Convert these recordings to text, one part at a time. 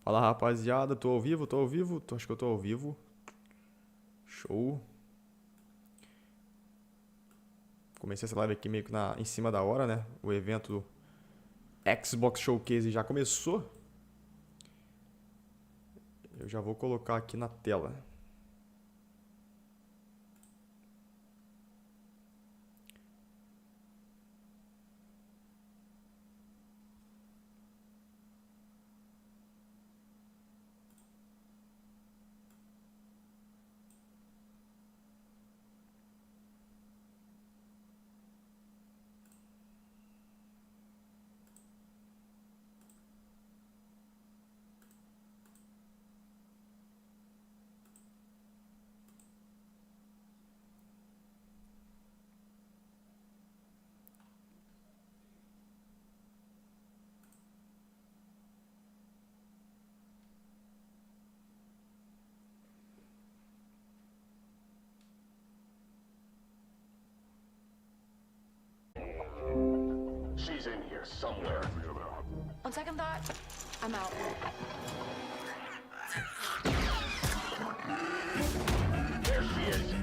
Fala, rapaziada, tô ao vivo? Acho que eu tô ao vivo. Show. Comecei essa live aqui meio que em cima da hora, né? O evento do Xbox Showcase já começou. Eu já vou colocar aqui na tela. She's in here somewhere. On second thought, I'm out. There she is.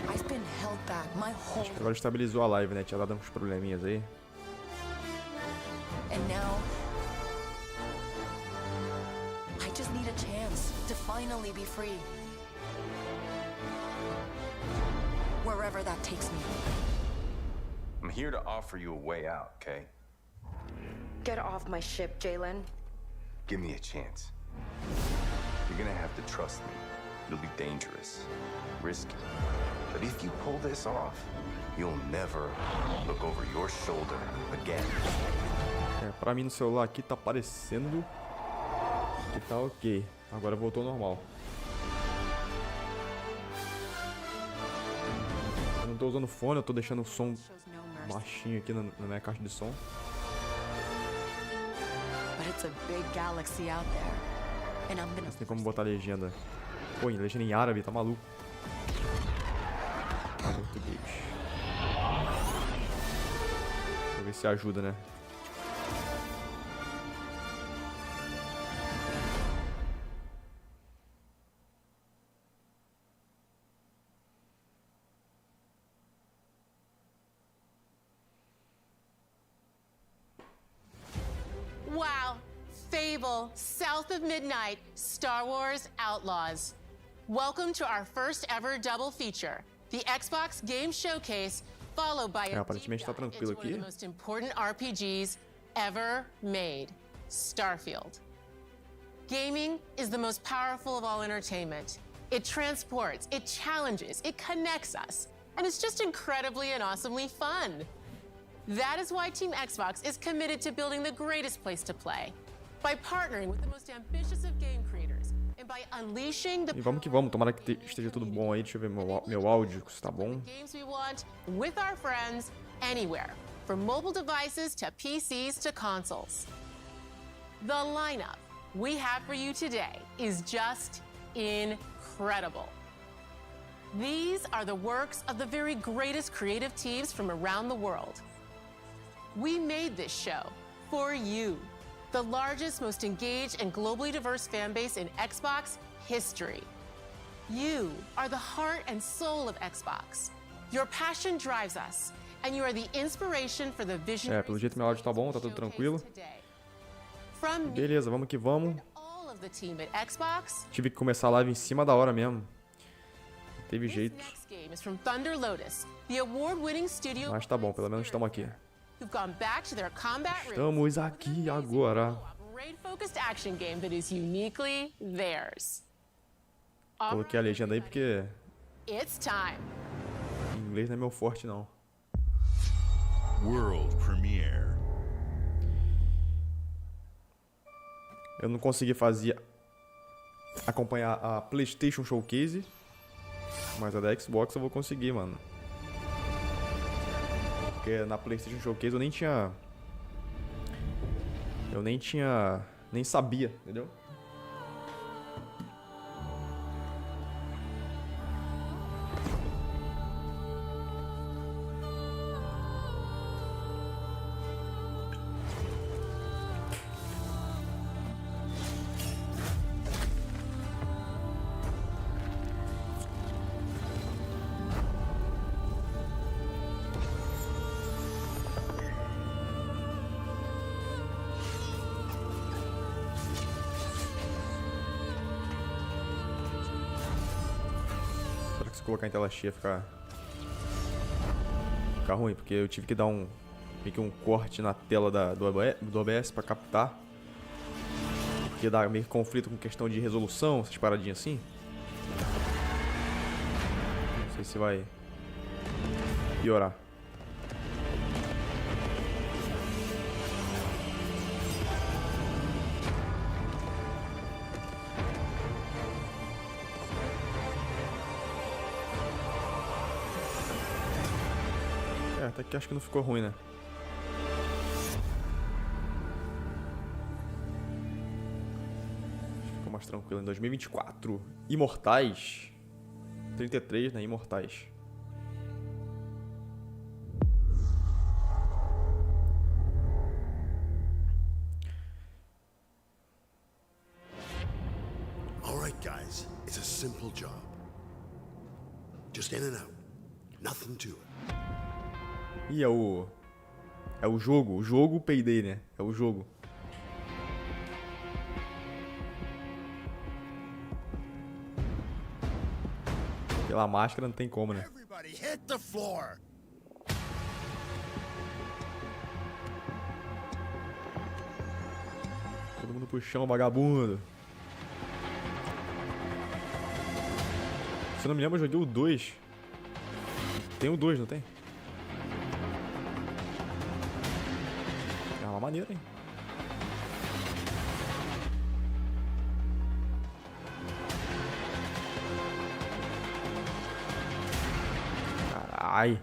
I've been held back my whole Agora estabilizou a live, né? Tinha dado uns probleminhas aí. and now I just need a chance to finally be free. Wherever that takes me. I'm here to offer you a way out, okay? Get off my ship, Jalen. Give me a chance. You're gonna have to trust me. It'll be dangerous, risky. But if you pull this off, you'll never look over your shoulder again. Pra mim no celular aqui tá aparecendo que tá ok. Agora voltou ao normal. Eu não tô usando fone, eu tô deixando o som baixinho aqui na minha caixa de som. But it's a big galaxy out there. And I'm gonna Mas tem como botar legenda. Pô, legenda em árabe, tá maluco. Português. Vou ver se ajuda, né? Wow, Fable, South of Midnight, Star Wars Outlaws. Welcome to our first ever double feature, the Xbox Game Showcase, followed by a aparentemente deep tá dive tranquilo into one of aqui. the most important RPGs ever made, Starfield. Gaming is the most powerful of all entertainment. It transports, it challenges, it connects us, and it's just incredibly and awesomely fun. That is why Team Xbox is committed to building the greatest place to play. By partnering with the most ambitious of game creators and by unleashing the E vamos que vamos, tomara que esteja tudo bom aí. Deixa eu ver meu áudio, se tá bom. games we want with our friends anywhere, from mobile devices to PCs to consoles. The lineup we have for you today is just incredible. These are the works of the very greatest creative teams from around the world. We made this show for you, the largest, most engaged, and globally diverse fan base in Xbox history. You are the heart and soul of Xbox. Your passion drives us, and you are the inspiration for the vision. Pelo jeito meu áudio tá bom, tá tudo tranquilo. From me Beleza, vamos que vamos. and all of the team at Xbox, Tive que começar a live em cima da hora mesmo. Não teve this jeito. next game is from Thunder Lotus, the award-winning studio. Mas tá bom, pelo menos estamos aqui. Who've gone back to their combat roots. Estamos aqui agora. Raid-focused action game that is uniquely theirs. Coloquei a legenda aí porque It's time. inglês não é meu forte não. World Premiere. Eu não consegui fazer acompanhar a PlayStation Showcase, mas a da Xbox eu vou conseguir, mano. Porque na PlayStation Showcase eu nem tinha Eu nem tinha... nem sabia, entendeu? Se colocar em tela cheia ficar ruim, porque eu tive que dar meio que um corte na tela do OBS pra captar, porque dá meio que conflito com questão de resolução, essas paradinhas assim. Não sei se vai piorar. Até que acho que não ficou ruim, né? Acho que ficou mais tranquilo. Em 2024, Imortais. 33, né? Imortais. All right, guys. It's a simple job. Just in and out. Nothing to it. E é o jogo Payday, né? É o jogo. Pela máscara não tem como, né? Everybody hit the floor. Todo mundo pro chão, vagabundo. Se eu não me lembro, eu joguei o 2. Tem o 2, não tem? É uma maneira, hein? Carai.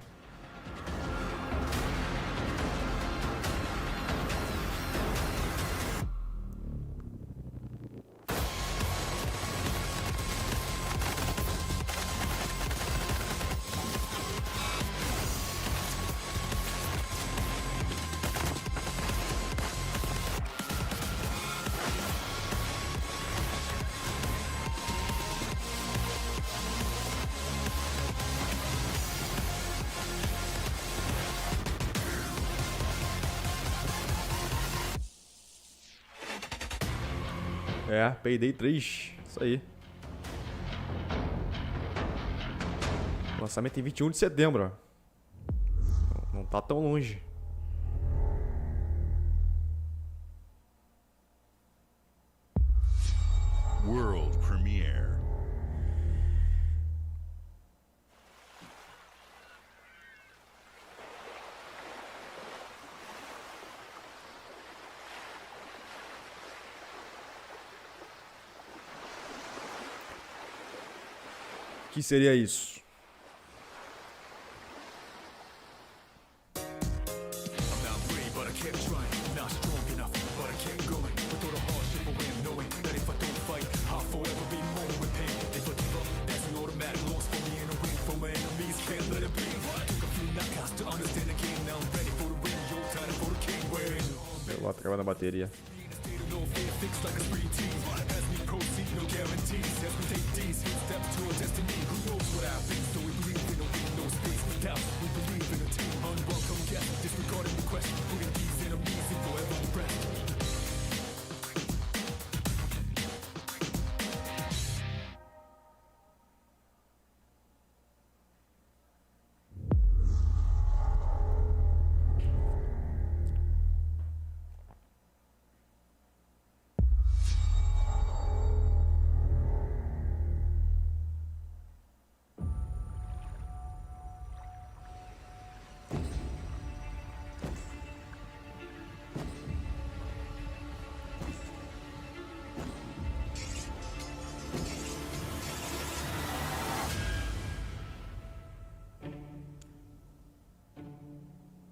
É, Payday 3, isso aí. Lançamento em 21 de setembro, ó. Não tá tão longe. World premiere. O que seria isso? Eu vou acabar na bateria.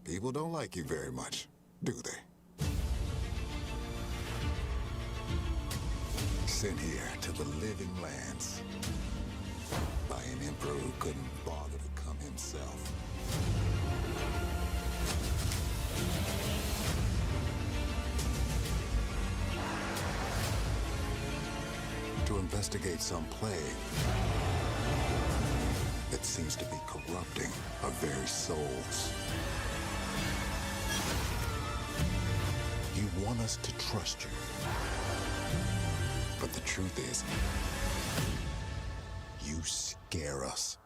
People don't like you very much, do they? sent here to the living lands by an emperor who couldn't bother to come himself. To investigate some plague that seems to be corrupting our very souls. You want us to trust you. But the truth is, you scare us.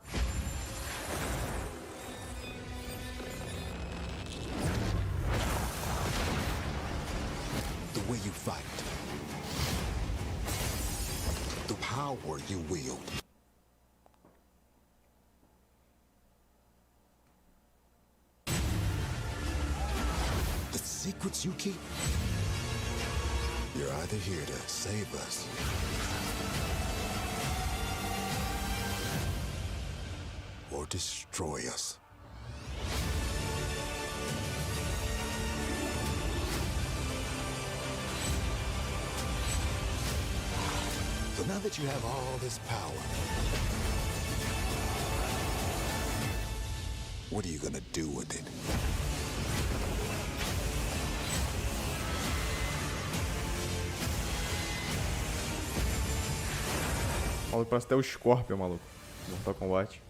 The way you fight. The power you wield. The secrets you keep. You're either here to save us or destroy us. So now that you have all this power, what are you gonna do with it? O maluco parece até o Scorpion, maluco. Mortal Kombat.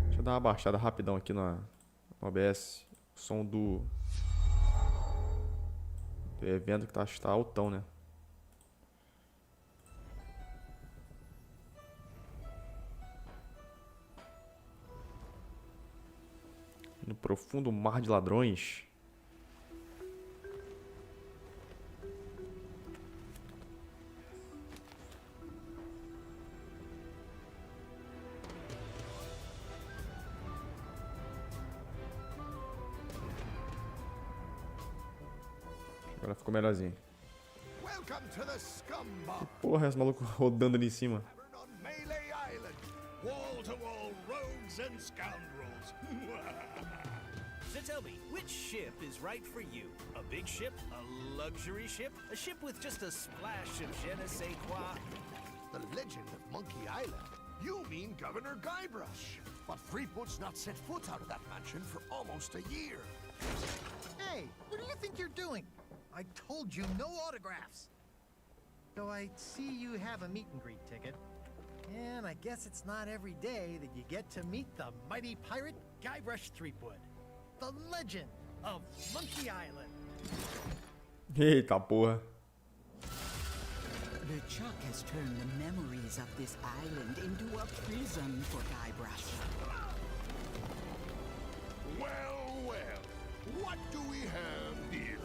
Deixa eu dar uma baixada rapidão aqui no OBS. O som do evento que tá altão, né? No profundo mar de ladrões. Agora ficou melhorzinho. Que porra é esse maluco rodando ali em cima? So tell me, which ship is right for you? A big ship? A luxury ship? A ship with just a splash of je ne sais quoi? The legend of Monkey Island? You mean Governor Guybrush. But Threepwood's not set foot out of that mansion for almost a year. Hey, what do you think you're doing? I told you no autographs. So I see you have a meet and greet ticket. And I guess it's not every day that you get to meet the mighty pirate Guybrush Threepwood. The legend of Monkey Island. Eita porra. LeChuck has turned the memories of this island into a prison for Guybrush. Well, well, what do we have here?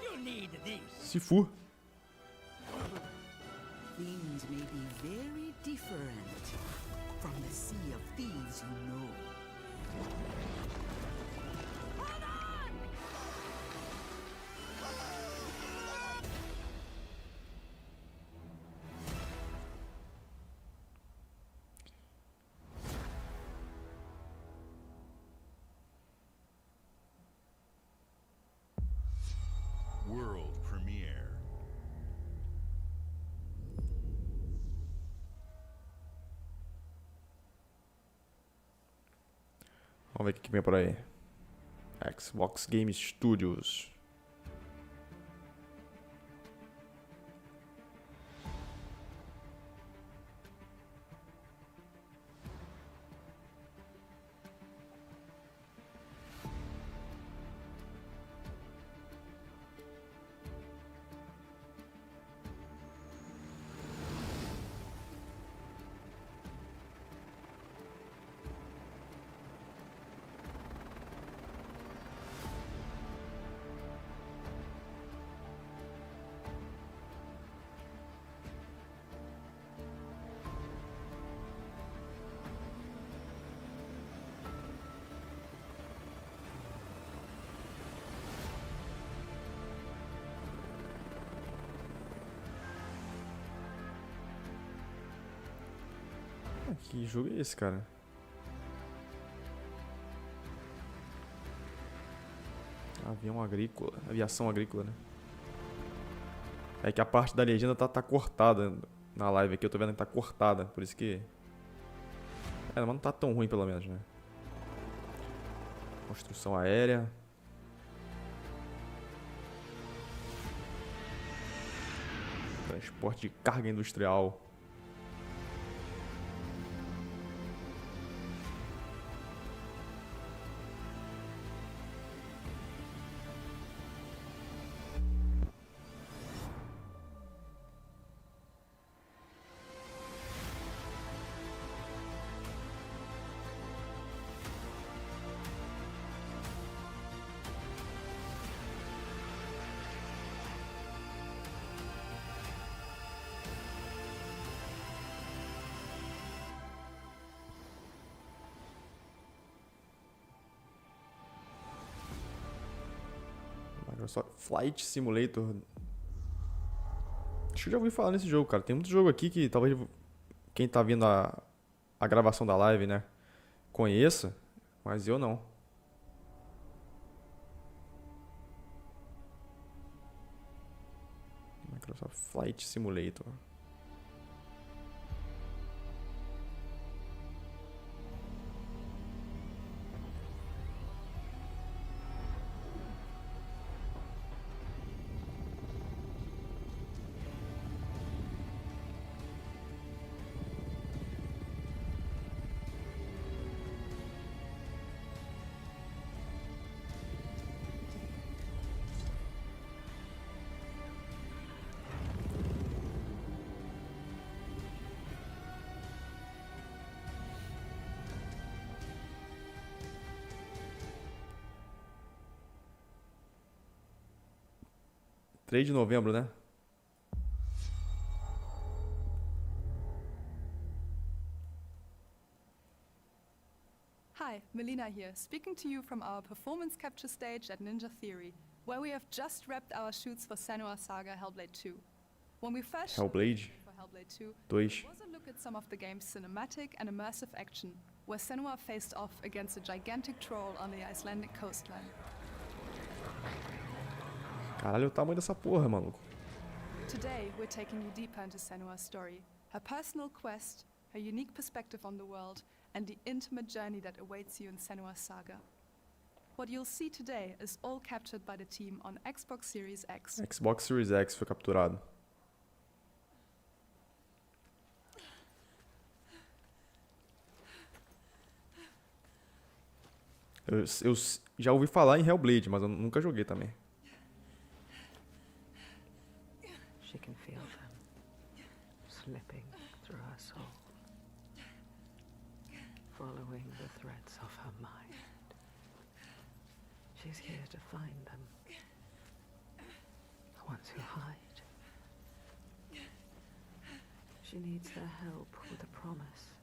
You need these. Se fu. Things may be very different from the sea of thieves you know. Hold on! World premiere. Vamos ver o que vem por aí. Xbox Game Studios. Que jogo é esse, cara? Avião agrícola. Aviação agrícola, né? É que a parte da legenda tá cortada na live aqui. Eu tô vendo que tá cortada. Por isso que... mas não tá tão ruim, pelo menos, né? Construção aérea. Transporte de carga industrial. Só Flight Simulator. Acho que eu já ouvi falar nesse jogo, cara. Tem muito jogo aqui que talvez quem tá vendo a gravação da live, né, conheça, mas eu não. Microsoft Flight Simulator. Três de novembro, né? Hi, Melina here, speaking to you from our performance capture stage at Ninja Theory, where we have just wrapped our shoots for Senua's Saga Hellblade 2. When we first Hellblade for Hellblade 2, 2. it was a look at some of the game's cinematic and immersive action, where Senua faced off against a gigantic troll on the Icelandic coastline. Caralho, o tamanho dessa porra, maluco. Today, we're taking you deeper into Senua's story, her personal quest, her unique perspective on the world, and the intimate journey that awaits you in Senua's Saga. What you'll see today is all captured by the team on Xbox Series X. Xbox Series X foi capturado. Eu já ouvi falar em Hellblade, mas eu nunca joguei também. She can feel them slipping through her soul, following the threads of her mind. She's here to find them, the ones who hide. She needs their help with a promise,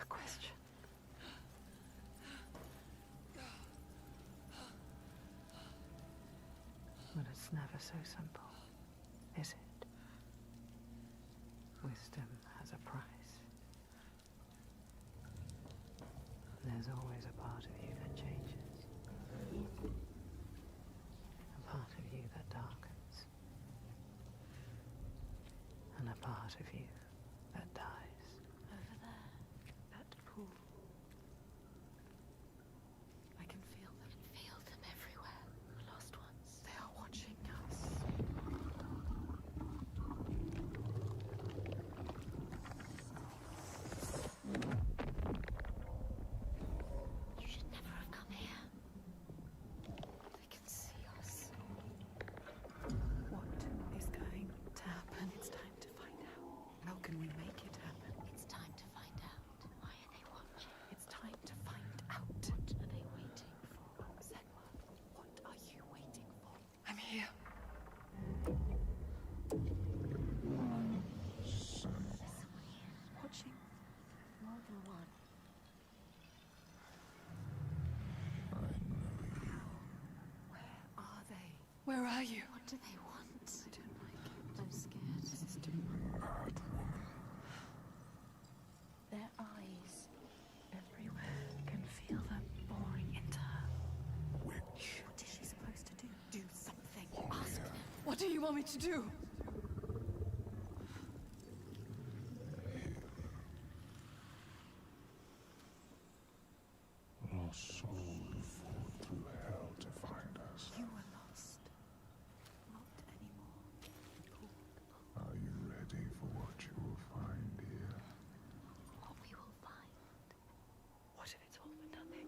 a question. But it's never so simple, is it? Wisdom has a price. There's always a part of you that changes. A part of you that darkens. And a part of you that dies. Over there, that pool. I can feel them. Feel them everywhere. The lost ones. They are watching us. You should never have come here. They can see us. What is going to happen? It's time to find out. How can we make it happen? It's time to find out. Why are they watching? It's time to find out. What are they waiting for? Senua, what are you waiting for? I'm here. Watching more than one. Where are they? Where are you? What do they want? I don't like it. I'm scared. This is too much. you want me to do? Our soul fought through hell to find us. You were lost. Not anymore. Are you ready for what you will find here? What we will find. What if it's all for nothing?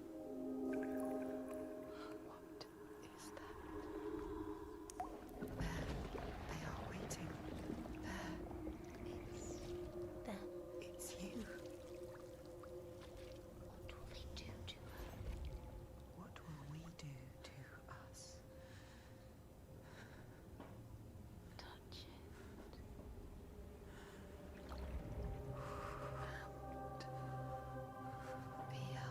What is that? There. They are waiting. There. It's them. It's you. What will they do to her? What will we do to us? Touch it. Feel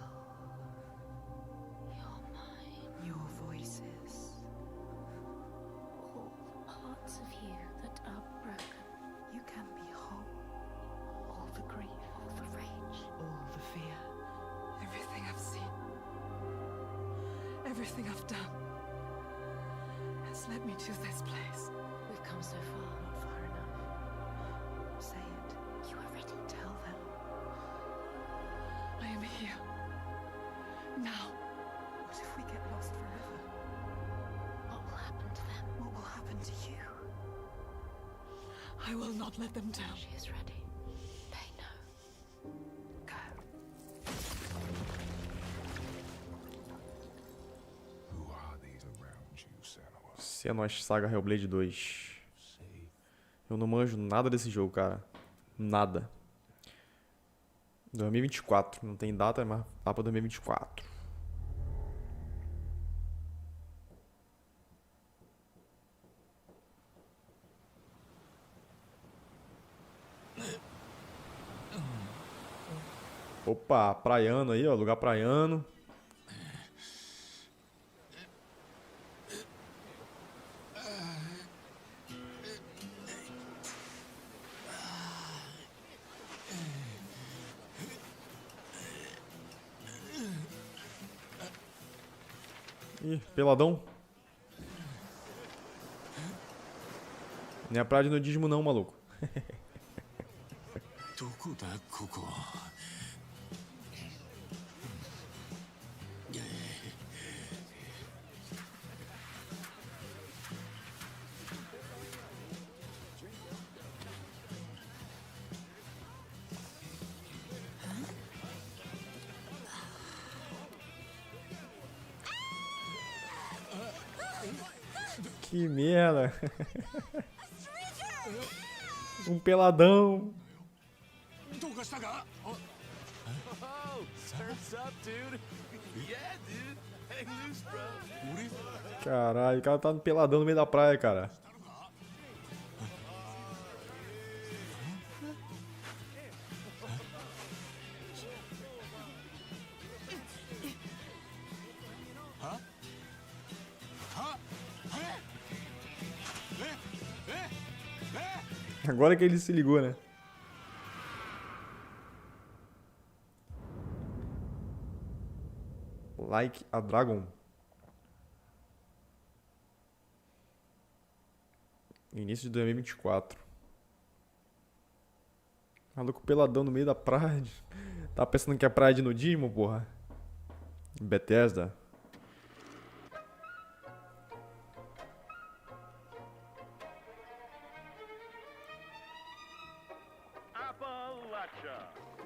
your mind, your voices, all the parts of you that are broken. You can be whole. All the grief, all the rage, all the fear. Everything I've seen, everything I've done, has led me to this place. We've come so far, not far enough. Say it. You are ready. Tell them. I am here. Now. What if we get lost forever? What will happen to them? What will happen to you? I will not let them down. She is ready. They know. Go. Who are these around you, Senua? Senua's Saga Hellblade 2. Eu não manjo nada desse jogo, cara. Nada. 2024. Não tem data, mas lá pra 2024. Opa, praiano aí, ó. Lugar praiano. Ih, peladão. Não é praia de nudismo não, maluco. Que merda. Um peladão. Caralho, o cara tá no peladão no meio da praia, cara. Agora que ele se ligou, né? Like a Dragon. Início de 2024. Maluco peladão no meio da praia. Tá pensando que é praia de nudismo, porra? Bethesda.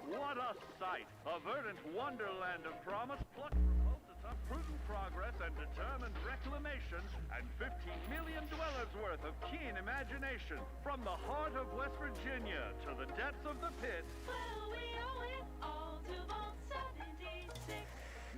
What a sight! A verdant wonderland of promise, plucked from hopeless, prudent progress and determined reclamation, and 15 million dwellers worth of keen imagination. From the heart of West Virginia to the depths of the pit. Well, we owe it all to Vault 76.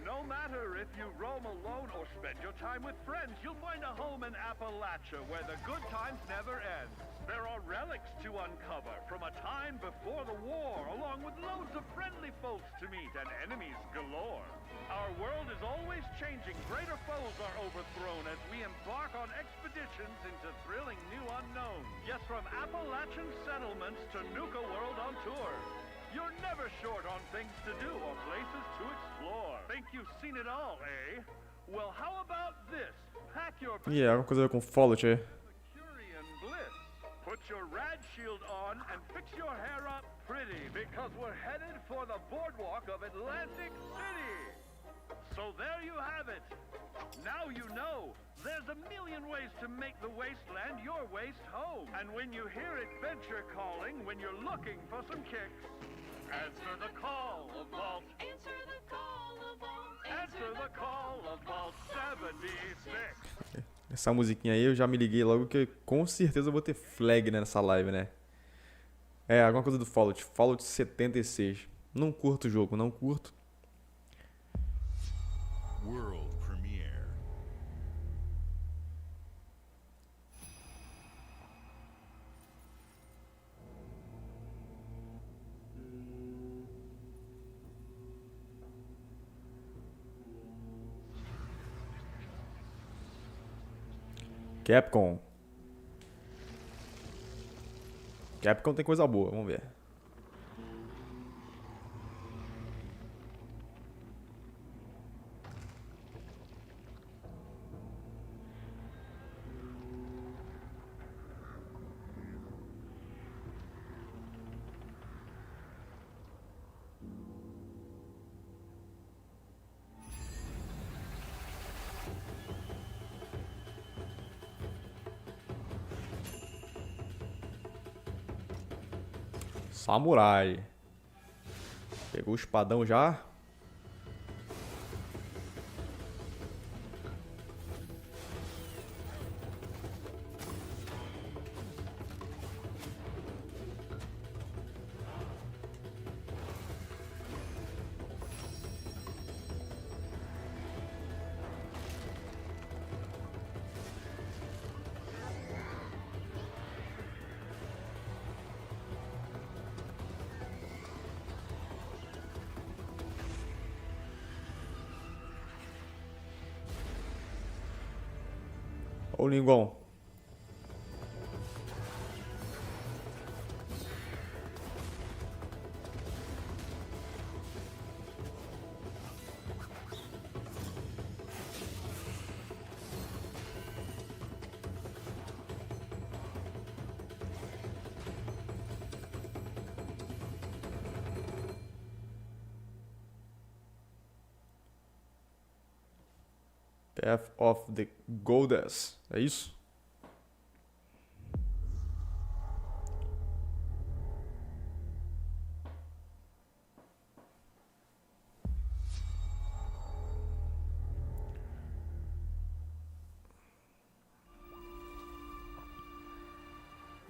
No matter if you roam alone or spend your time with friends, you'll find a home in Appalachia where the good times never end. There are relics to uncover from a time before the war, along with loads of friendly folks to meet and enemies galore. Our world is always changing. Greater foes are overthrown as we embark on expeditions into thrilling new unknowns. Yes, from Appalachian settlements to Nuka World on tour. You're never short on things to do or places to explore. Think you've seen it all, eh? Well, how about this? Pack your Ih, é alguma coisa com Fallout aí. Curian Put your rad shield on and fix your hair up pretty because we're headed for the boardwalk of Atlantic City. So there you have it. Now you know. There's a million ways to make the wasteland your waste home. And when you hear adventure calling, when you're looking for some kicks, answer the call of Vault. Answer the call of Vault. Answer the call of Vault 76. Essa musiquinha aí eu já me liguei logo que com certeza eu vou ter flag, né, nessa live, né? É, alguma coisa do Fallout. Fallout 76. Não curto o jogo, não curto. World premiere. Capcom. Capcom tem coisa boa, vamos ver. Samurai. Pegou o espadão já. Ô Lingon. Path of the Goddess. É isso?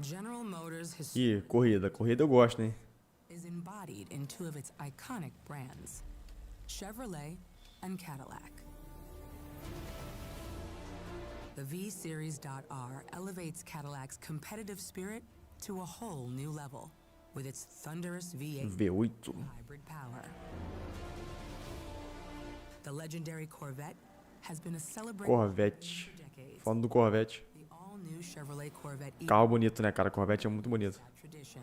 General Motors Ih, corrida. Corrida eu gosto, hein? is embodied in two of its iconic brands, Chevrolet and Cadillac. The V-Series.R elevates Cadillac's competitive spirit to a whole new level with its thunderous V8 V8. hybrid power. The legendary Corvette has been a celebrated Corvette. Falando do Corvette. The all-new Chevrolet Corvette Carro bonito, né, cara? Corvette é muito bonito. tradition.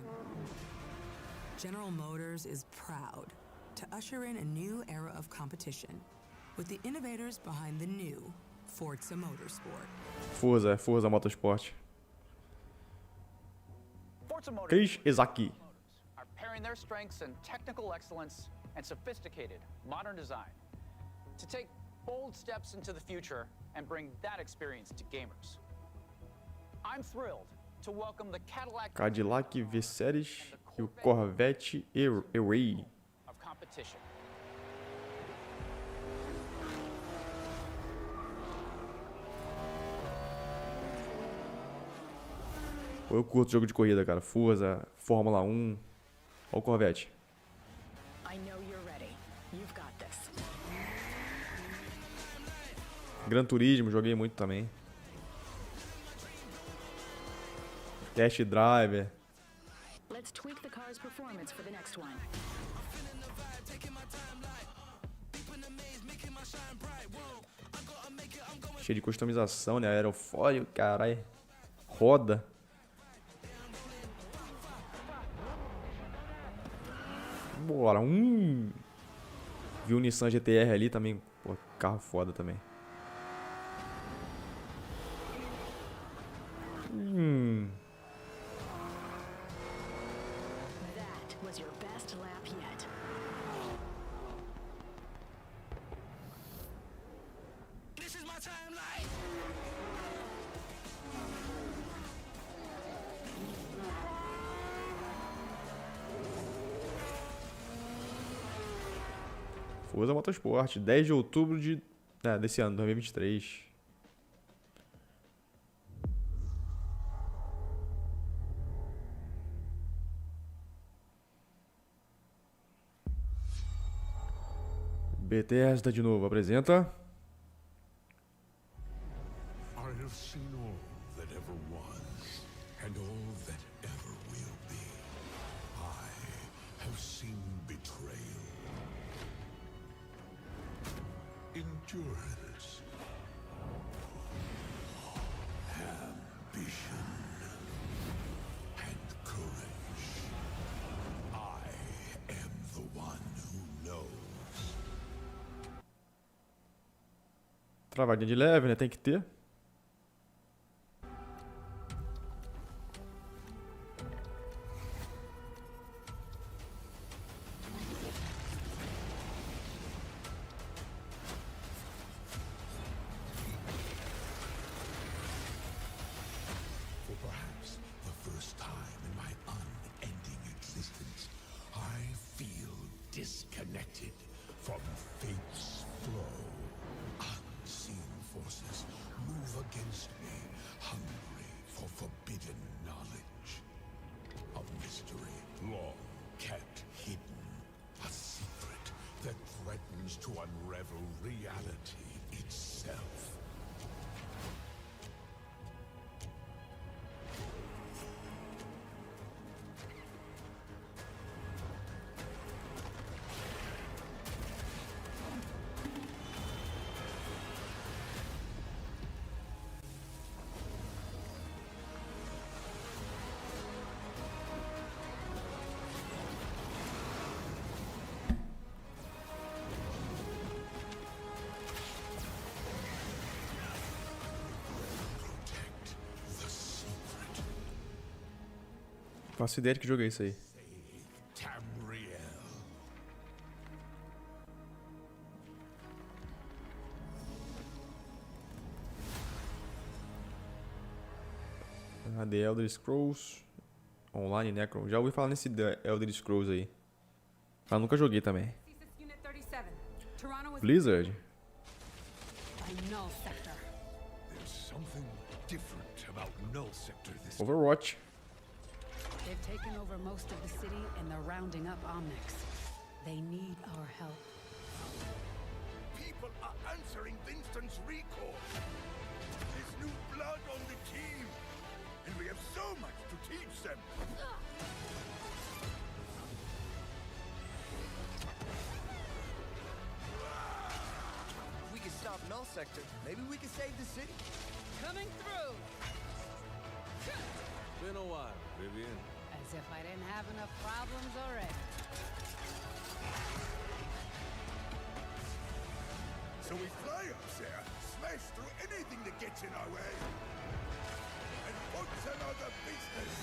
General Motors is proud to usher in a new era of competition with the innovators behind the new Forza Motorsport. Forza Motorsport. Chris Ezaki. Are pairing their strengths in technical excellence and sophisticated modern design to take bold steps into the future and bring that experience to gamers. I'm thrilled to welcome the Cadillac V-Series e o Corvette E-Ray. of competition. Eu curto jogo de corrida, cara. Forza, Fórmula 1. Olha o Corvette. I know you're ready. You've got this. Gran Turismo, joguei muito também. Test Driver. Let's tweak the car's performance for the next one. Cheio de customização, né? Aerofólio, caralho. Roda. Bora. Vi o Nissan GTR ali também. Pô, carro foda também. Forza Motorsport, 10 de outubro desse ano, 2023. Bethesda de novo, apresenta. I have seen all that ever was, and all that ever will be. I have seen betrayal, endurance, ambition, and courage. I am the one who knows. Travadinha de leve, né? Tem que ter. For perhaps the first time in my unending existence, I feel disconnected from fate's flow. Unseen forces move against me, hungry for forbidden knowledge. A mystery long kept hidden. A secret that threatens to unravel reality itself. Faço ideia de que jogo é isso aí. Tamriel. The Elder Scrolls Online Necron. Já ouvi falar nesse The Elder Scrolls aí. Mas nunca joguei também. Blizzard. There's something different about Null Sector this Overwatch. They've taken over most of the city and they're rounding up Omnics. They need our help. People are answering Winston's recall. There's new blood on the team, and we have so much to teach them. We can stop Null Sector. Maybe we can save the city. Coming through! Been a while, Vivian. As if I didn't have enough problems already. So we fly up there, smash through anything that gets in our way, and put them out of business.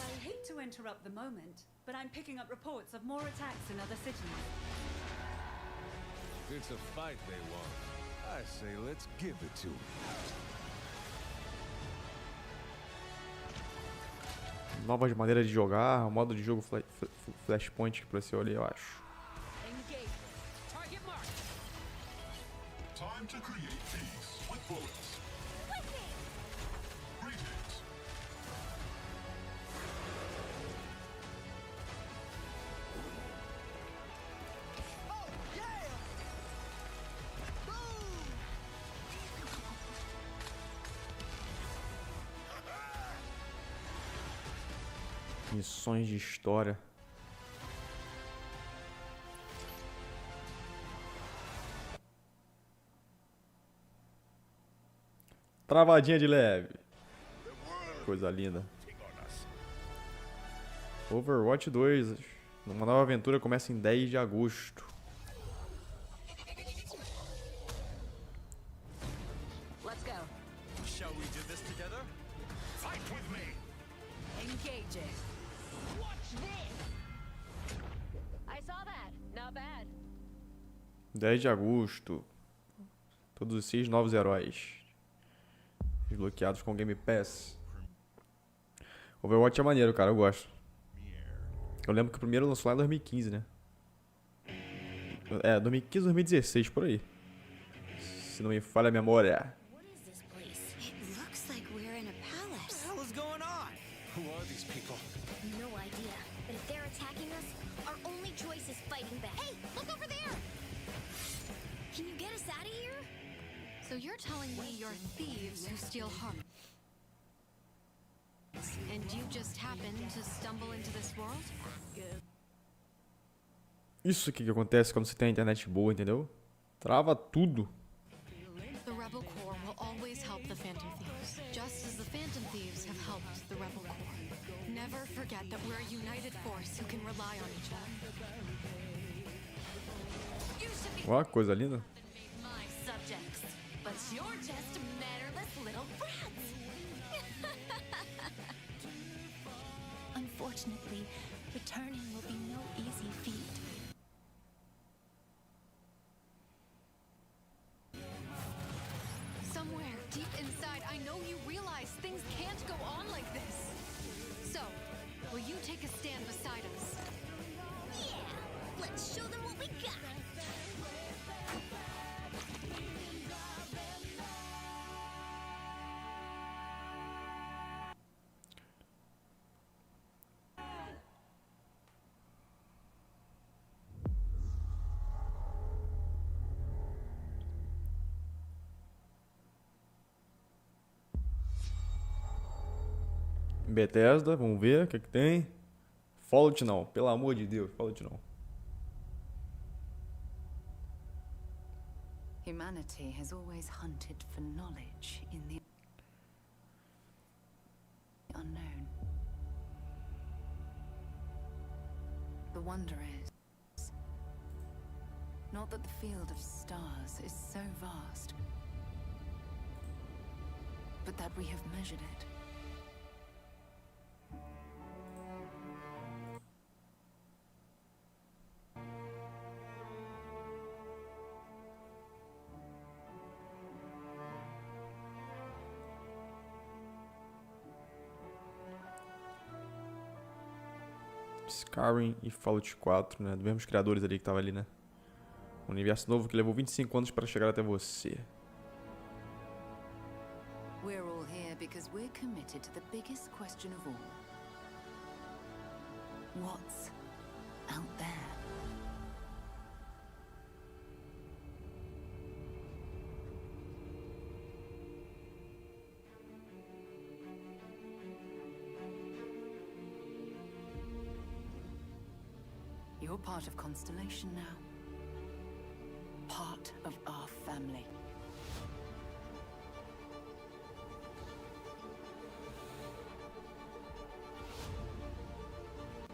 I hate to interrupt the moment, but I'm picking up reports of more attacks in other cities. It's a fight they want. I say let's give it to them. Novas maneiras de jogar, modo de jogo Flashpoint pra esse olho, eu acho. Time to create peace with bullets. Greetings. Missões de história. Travadinha de leve. Coisa linda. Overwatch 2. Uma nova aventura começa em 10 de agosto. Let's go. Shall we do this together? Fight with me! Engaging. Watch this! I saw that. Not bad. 10 de agosto. Todos os 6 novos heróis. Desbloqueados com Game Pass. Overwatch é maneiro, cara. Eu gosto. Eu lembro que o primeiro lançou lá em 2015, né? 2015, 2016, por aí. Se não me falha a memória. Looks like we're in a palace. What the hell is going on? Who are these people? No idea. But if they're attacking us, our only choice is fighting back. Hey, look over there! Can you get us out of here? So you're telling me you're thieves who steal harm. And you just happened to stumble into this world? Isso aqui que acontece quando você tem a internet boa, entendeu? Trava tudo. The Rebel Corps will always help the Phantom Thieves, just as the Phantom Thieves have helped the Rebel Corps. Never forget that we're a united force who can rely on each other. Ó, coisa linda. My subjects. But you're just mannerless little brats. Unfortunately, returning will be no easy feat. Somewhere deep inside, I know you realize things can't go on like this. So, will you take a stand beside us? Yeah, let's show them what we got. Bethesda, vamos ver o que tem. Fallout não, pelo amor de Deus, Fallout não. Humanity has always hunted for knowledge in the unknown. The wonder is not that the field of stars is so vast, but that we have measured it. Skyrim e Fallout 4, né? Dos mesmos criadores ali que tava ali, né? Um universo novo que levou 25 anos para chegar até você. We're all here because we're committed to the biggest question of all. What's out there? You're part of Constellation now. Part of our family.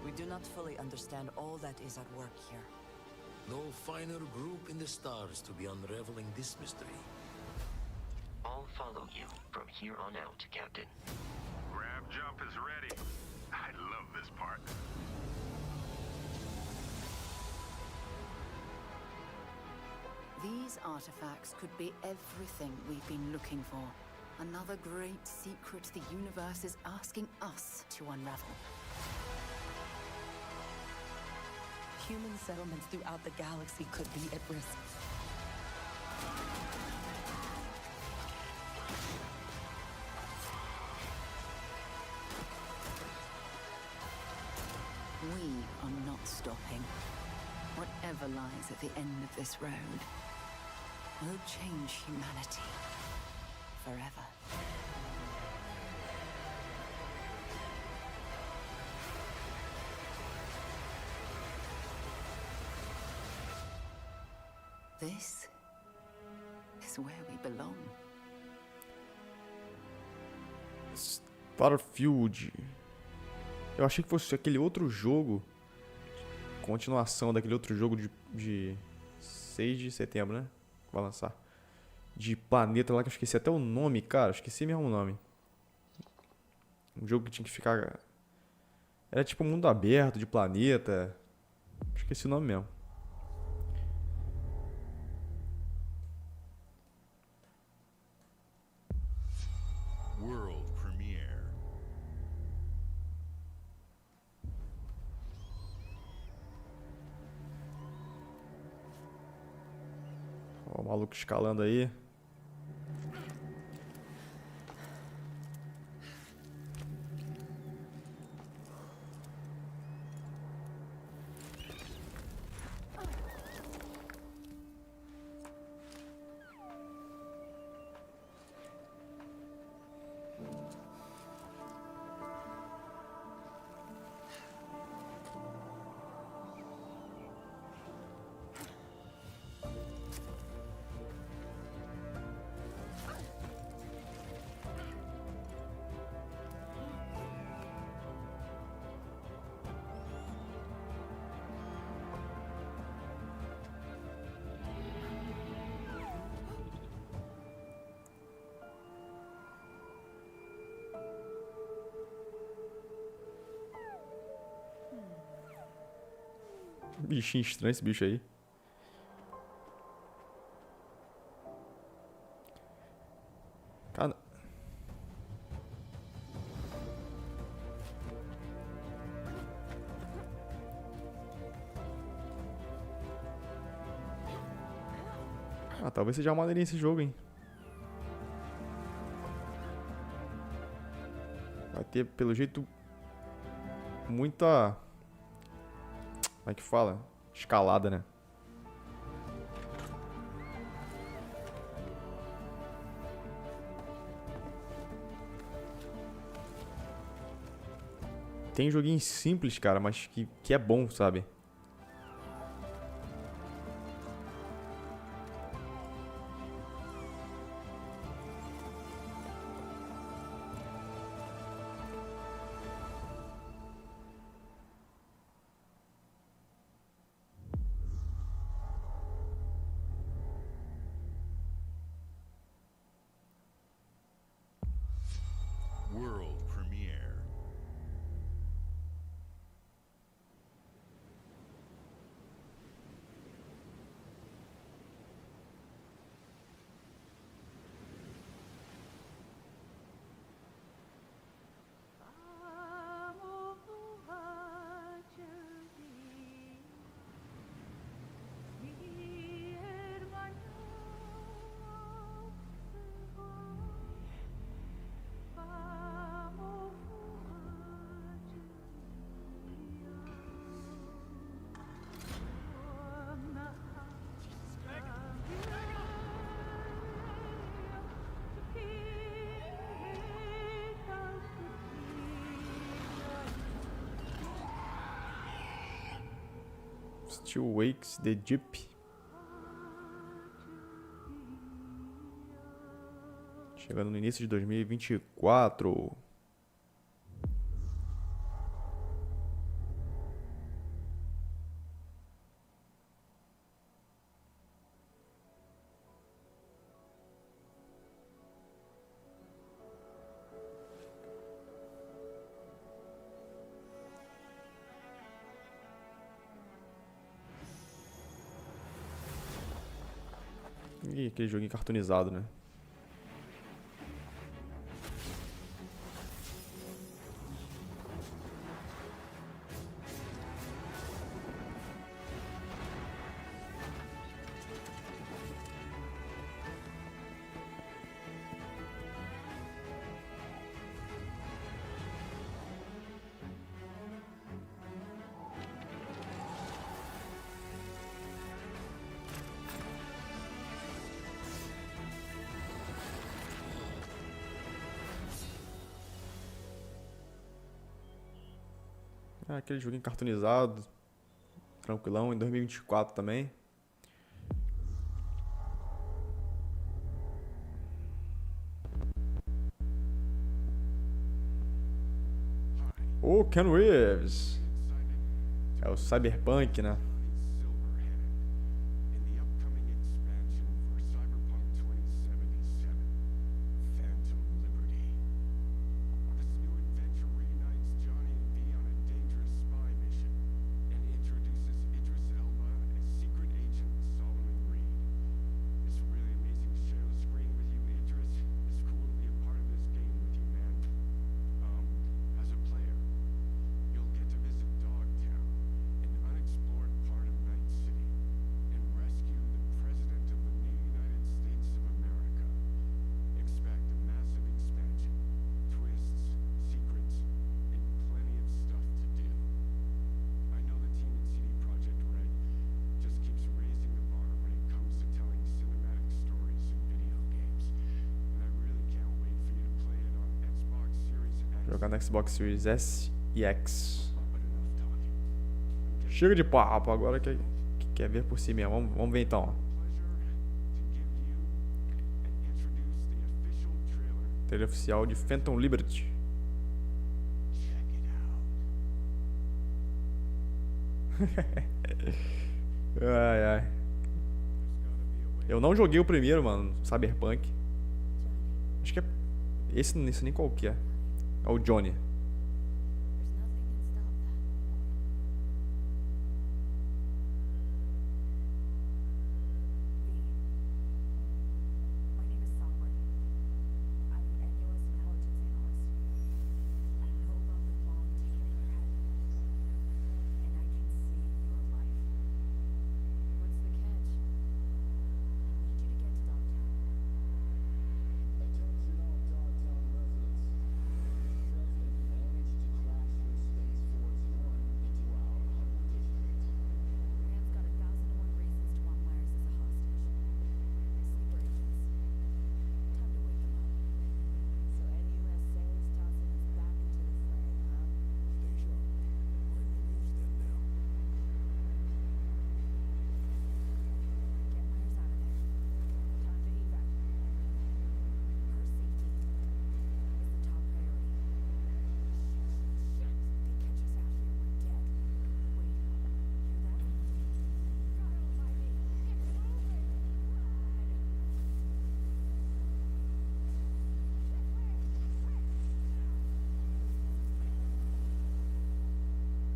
We do not fully understand all that is at work here. No finer group in the stars to be unraveling this mystery. I'll follow you from here on out, Captain. Grab jump is ready. I love this part. These artifacts could be everything we've been looking for. Another great secret the universe is asking us to unravel. Human settlements throughout the galaxy could be at risk. We are not stopping. Whatever lies at the end of this road will change humanity forever. This is where we belong. Starfield. Eu achei que fosse aquele outro jogo. Continuação daquele outro jogo de 6 de setembro, né? Vai lançar. De planeta lá que eu esqueci até o nome, cara. Esqueci mesmo o nome. Um jogo que tinha que ficar... Era tipo mundo aberto, de planeta. Esqueci o nome mesmo. Ó, o maluco escalando aí. Bichinho estranho esse bicho aí. Cara... Ah, talvez seja uma maneirinha esse jogo, hein? Vai ter, pelo jeito, muita... Como é que fala? Escalada, né? Tem joguinhos simples, cara, mas que é bom, sabe? World premiere. Still Wakes the Deep. Chegando no início de 2024. E aquele joguinho cartoonizado, né? É aquele joguinho cartoonizado, tranquilão, em 2024 também. O Ken Reeves. É o Cyberpunk, né? You'll get to visit Dogtown, an unexplored Jogar no Xbox Series S e X. Chega de papo, agora que quer ver por si mesmo. Vamos ver então. Trailer oficial de Phantom Liberty. Ai, ai. Eu não joguei o primeiro, mano, Cyberpunk. Acho que é esse nem qualquer. É o Johnny.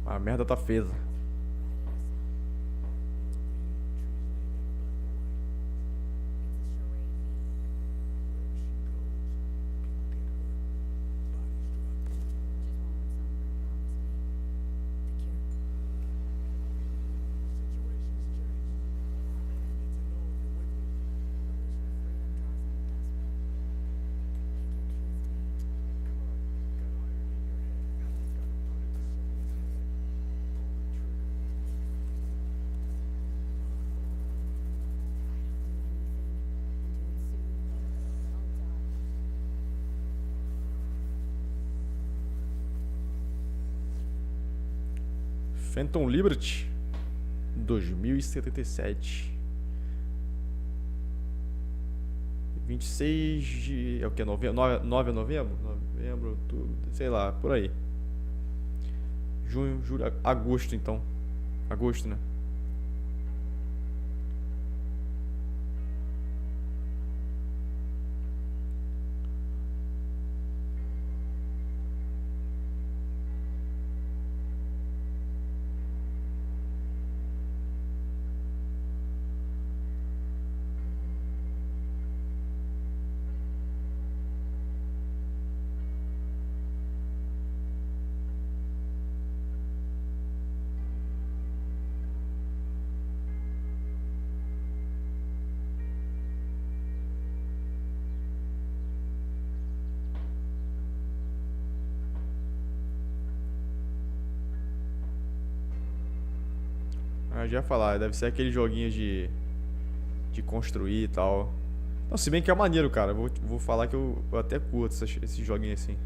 A merda tá feza. Phantom Liberty 2077. 26 de... é o que? 9 de novembro? Novembro, outubro, sei lá, por aí. Junho, julho, agosto então. Agosto, né? Eu já ia falar, deve ser aquele joguinho de construir e tal. Não, se bem que é maneiro, cara. Vou falar que eu até curto esse joguinho assim.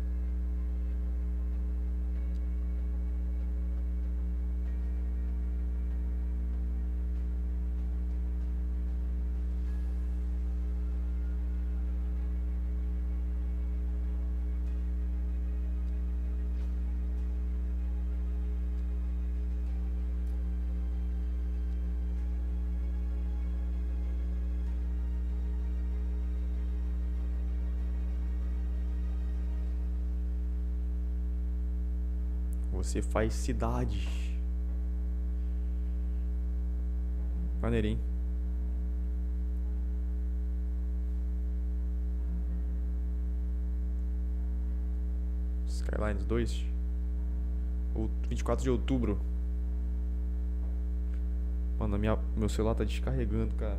Você faz cidades. Maneirinho. Skylines 2. 24 de outubro. Mano, meu celular tá descarregando, cara.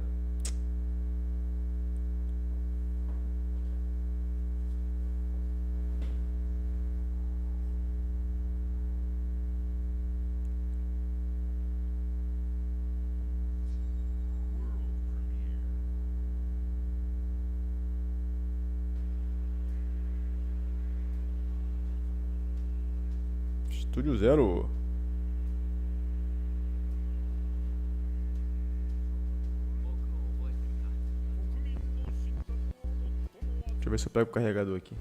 Estúdio Zero. Deixa eu ver se eu pego o carregador aqui.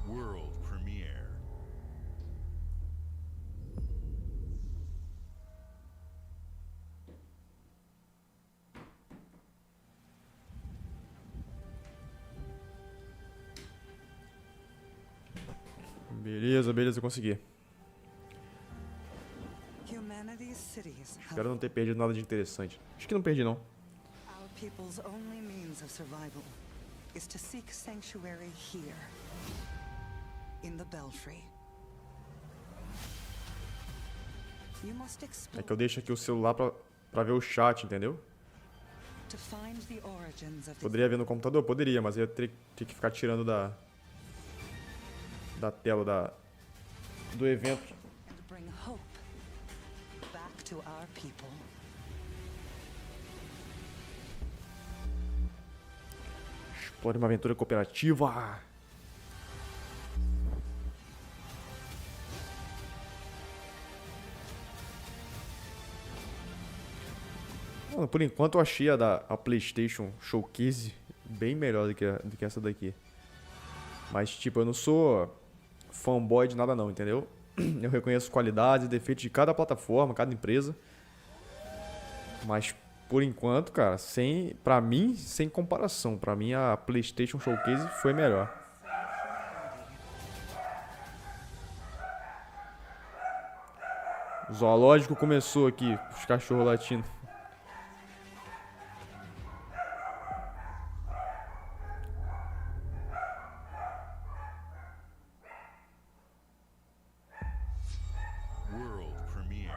World premiere. Beleza, beleza, consegui. Espero não ter perdido nada de interessante. Acho que não perdi, não. Our people's only means of survival is to seek sanctuary here, in the Belfry. You must explore É que eu deixo aqui o celular pra ver o chat, entendeu? to find the origins of the Poderia ver no computador? Poderia, mas eu ia ter que ficar tirando da tela do evento. and bring hope back to our people. Explore uma aventura cooperativa. Mano, por enquanto eu achei a PlayStation Showcase bem melhor do que essa daqui. Mas, tipo, eu não sou fanboy de nada não, entendeu? Eu reconheço qualidades e defeitos de cada plataforma, cada empresa. Mas, por enquanto, cara, pra mim, sem comparação. Pra mim, a PlayStation Showcase foi melhor. O zoológico começou aqui, os cachorros latindo. World premiere.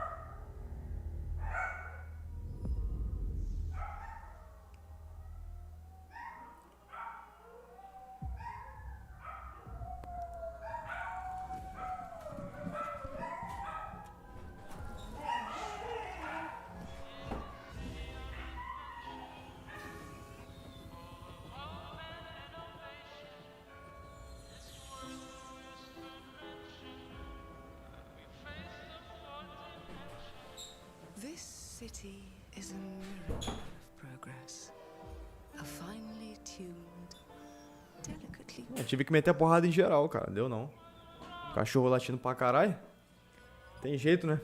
This city is a miracle of progress. A finely tuned, delicately. Eu tive que meter a porrada em geral, cara. Deu não. Cachorro latindo pra caralho. Tem jeito, né?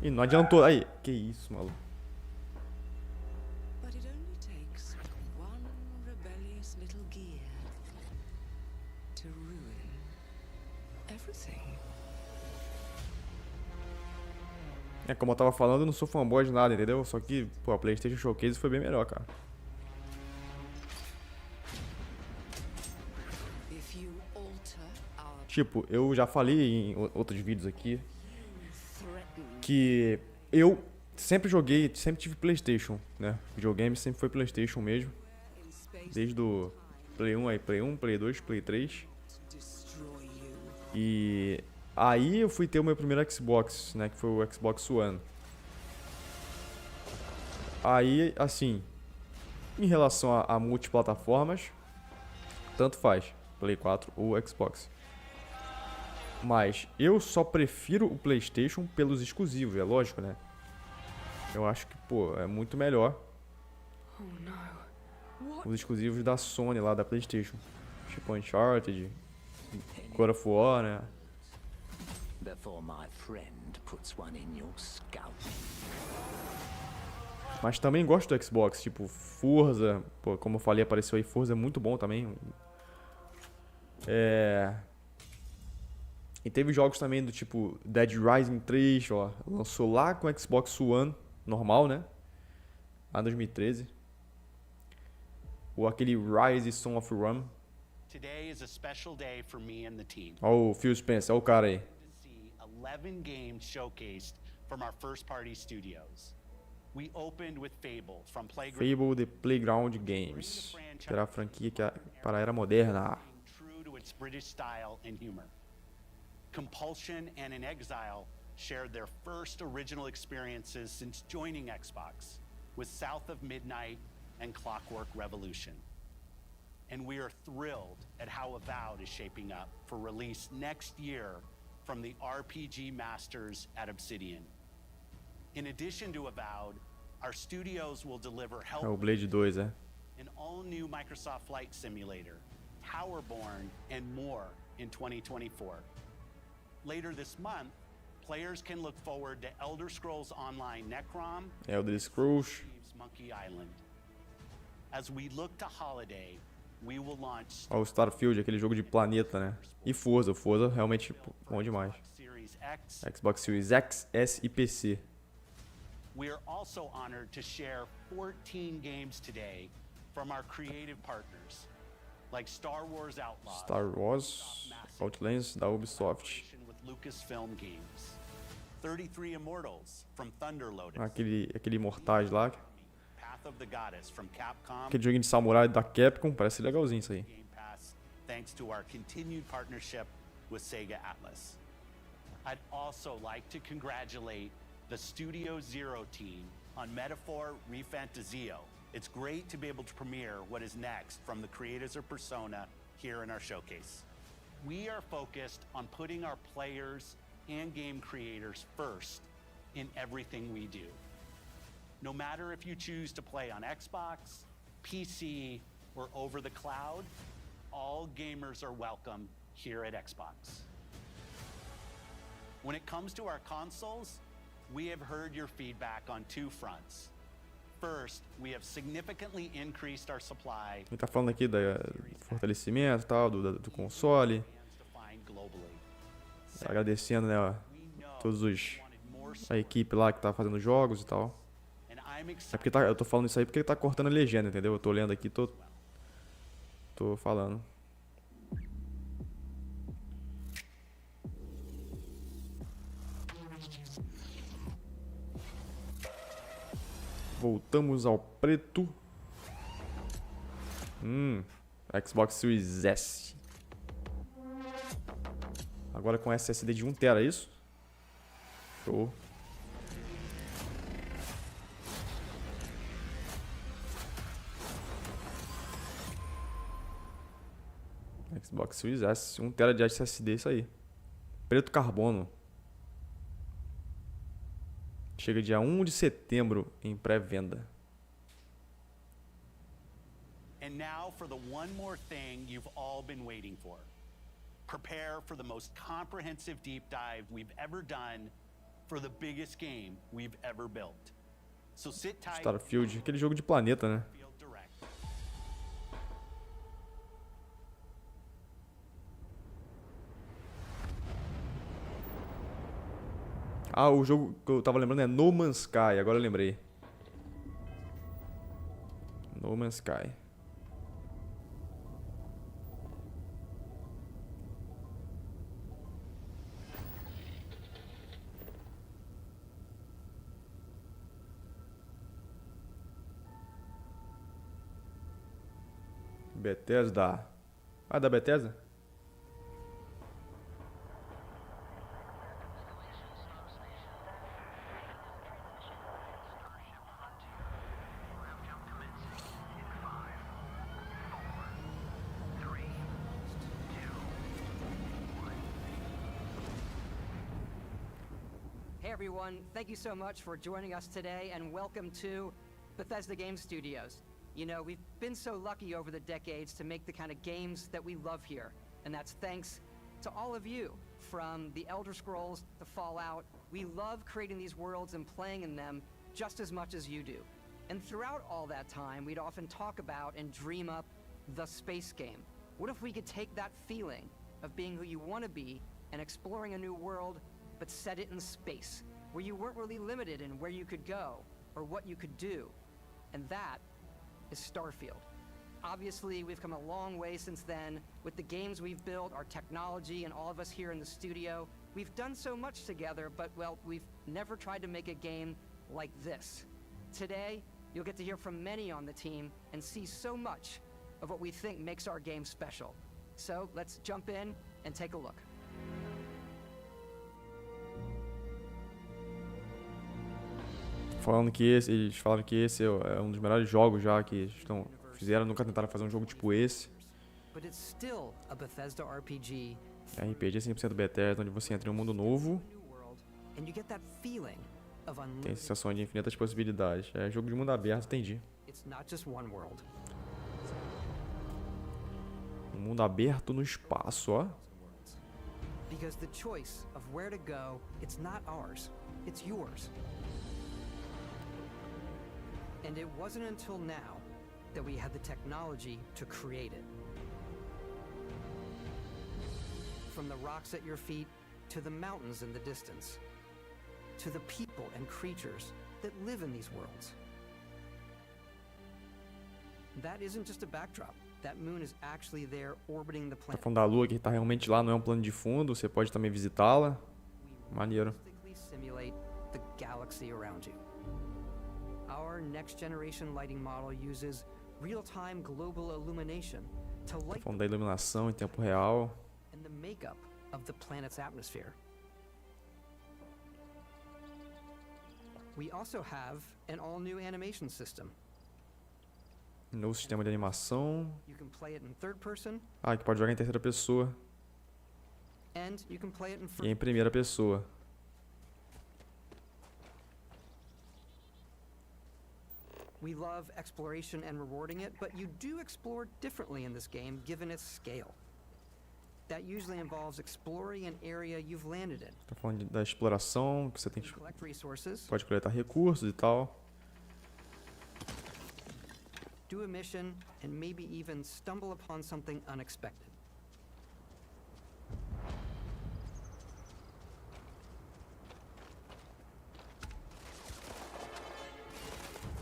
Ih, não adiantou. Aí, que isso, maluco. But it only takes one rebellious little gear to ruin everything. É, como eu tava falando, eu não sou fanboy de nada, entendeu? Só que, pô, a PlayStation Showcase foi bem melhor, cara. If you alter our Tipo, eu já falei em outros vídeos aqui que eu sempre joguei, sempre tive PlayStation, né? Videogame sempre foi PlayStation mesmo. Desde o Play 1, aí Play 1, Play 2, Play 3. destroy you. E aí eu fui ter o meu primeiro Xbox, né? Que foi o Xbox One. Aí, assim, em relação a multiplataformas, tanto faz, Play 4 ou Xbox. Mas eu só prefiro o PlayStation pelos exclusivos, é lógico, né? Eu acho que, pô, é muito melhor os exclusivos da Sony lá, da PlayStation. Tipo Uncharted, God of War, né? Before my friend puts one in your scalp. Mas também gosto do Xbox, tipo Forza, pô, como eu falei, apareceu aí, Forza é muito bom também. E teve jogos também do tipo Dead Rising 3, ó, lançou lá com o Xbox One, normal, né? Lá em 2013. Ou aquele Rise Son of Rome. Today is a special day for me and the team. Ó o Phil Spencer, ó o cara aí. 11 games showcased from our first party studios. We opened with Fable from Fable The Playground Games, que era a franquia para a era moderna. True to its British style and humor. Compulsion and In Exile shared their first original experiences since joining Xbox with South of Midnight and Clockwork Revolution. And we are thrilled at how Avowed is shaping up for release next year from the RPG masters at Obsidian. In addition to Avowed, our studios will deliver É o Blade 2, é. an all-new Microsoft Flight Simulator, Towerborn, and more in 2024. Later this month, players can look forward to Elder Scrolls Online Necrom, Elder Scrolls, Monkey Island. As we look to holiday, we will launch ó o Starfield, aquele jogo de planeta, né? E Forza, realmente bom demais. Series X. Xbox Series X, S e PC. We are also honored to share 14 games today from our creative partners, like Star Wars Outlaws, Star Wars, Outlands da Ubisoft. with Lucasfilm Games, 33 Immortals from Thunder Lotus, Aquele Imortais lá. Path of the Goddess from Capcom, Aquele joguinho de samurai da Capcom, parece legalzinho isso aí. Game Pass, thanks to our continued partnership with Sega Atlas. I'd also like to congratulate the Studio Zero team on Metaphor Refantazio. It's great to be able to premiere what is next from the creators of Persona here in our showcase. We are focused on putting our players and game creators first in everything we do. No matter if you choose to play on Xbox, PC, or over the cloud, all gamers are welcome here at Xbox. When it comes to our consoles, we have heard your feedback on two fronts. First, we have significantly increased our supply. Ele tá falando aqui do fortalecimento e tal, do console. Agradecendo, né, ó, a equipe lá que tá fazendo jogos e tal. É porque eu tô falando isso aí porque tá cortando a legenda, entendeu? Eu tô lendo aqui, tô falando. Voltamos ao preto. Xbox Series S. Agora com SSD de 1 TB, é isso? Show. Xbox Series S, 1 TB de SSD, isso aí. Preto carbono. Chega dia 1 de setembro em pré-venda. And now for the one more thing you've all been waiting for. Prepare for the most comprehensive deep dive we've ever done for the biggest game we've ever built. So sit tight. Starfield, aquele jogo de planeta, né? Ah, o jogo que eu tava lembrando é No Man's Sky, agora eu lembrei. No Man's Sky. Bethesda. Ah, da Bethesda? Hey everyone, thank you so much for joining us today and welcome to Bethesda Game Studios. You know, we've been so lucky over the decades to make the kind of games that we love here, and that's thanks to all of you. From the Elder Scrolls to Fallout, we love creating these worlds and playing in them just as much as you do. And throughout all that time, we'd often talk about and dream up the space game. What if we could take that feeling of being who you want to be and exploring a new world, but set it in space, where you weren't really limited in where you could go or what you could do? And that is Starfield. Obviously, we've come a long way since then with the games we've built, our technology, and all of us here in the studio. We've done so much together, but, well, we've never tried to make a game like this. Today, you'll get to hear from many on the team and see so much of what we think makes our game special. So, let's jump in and take a look. Eles falaram que esse é um dos melhores jogos já que fizeram, nunca tentaram fazer um jogo tipo esse. But it's still a Bethesda RPG. RPG 100% Bethesda, onde você entra em um mundo novo. And you get that feeling of Tem sensação de infinitas possibilidades. É jogo de mundo aberto, entendi. It's not just one world. Um mundo aberto no espaço, ó. Because the choice of where to go, it's not ours, it's yours. And it wasn't until now that we had the technology to create it. From the rocks at your feet to the mountains in the distance, to the people and creatures that live in these worlds. That isn't just a backdrop. That moon is actually there orbiting the Tá planet. falando da lua que tá realmente lá, não é um plano de fundo, você pode também visitá-la. Maneiro. Simulate the galaxy around you. Our next generation lighting model uses real-time global illumination to Tá light falando da iluminação em tempo real. and the makeup of the planet's atmosphere. We also have an all-new animation system. Novo sistema de animação. You can play it in third person Que pode jogar em terceira pessoa and you can play it in e first. em primeira pessoa. We love exploration and rewarding it, but you do explore differently in this game given its scale. That usually involves exploring an area you've landed in. Tá falando da exploração, que você tem que Collect resources, pode coletar recursos e tal. do a mission, and maybe even stumble upon something unexpected.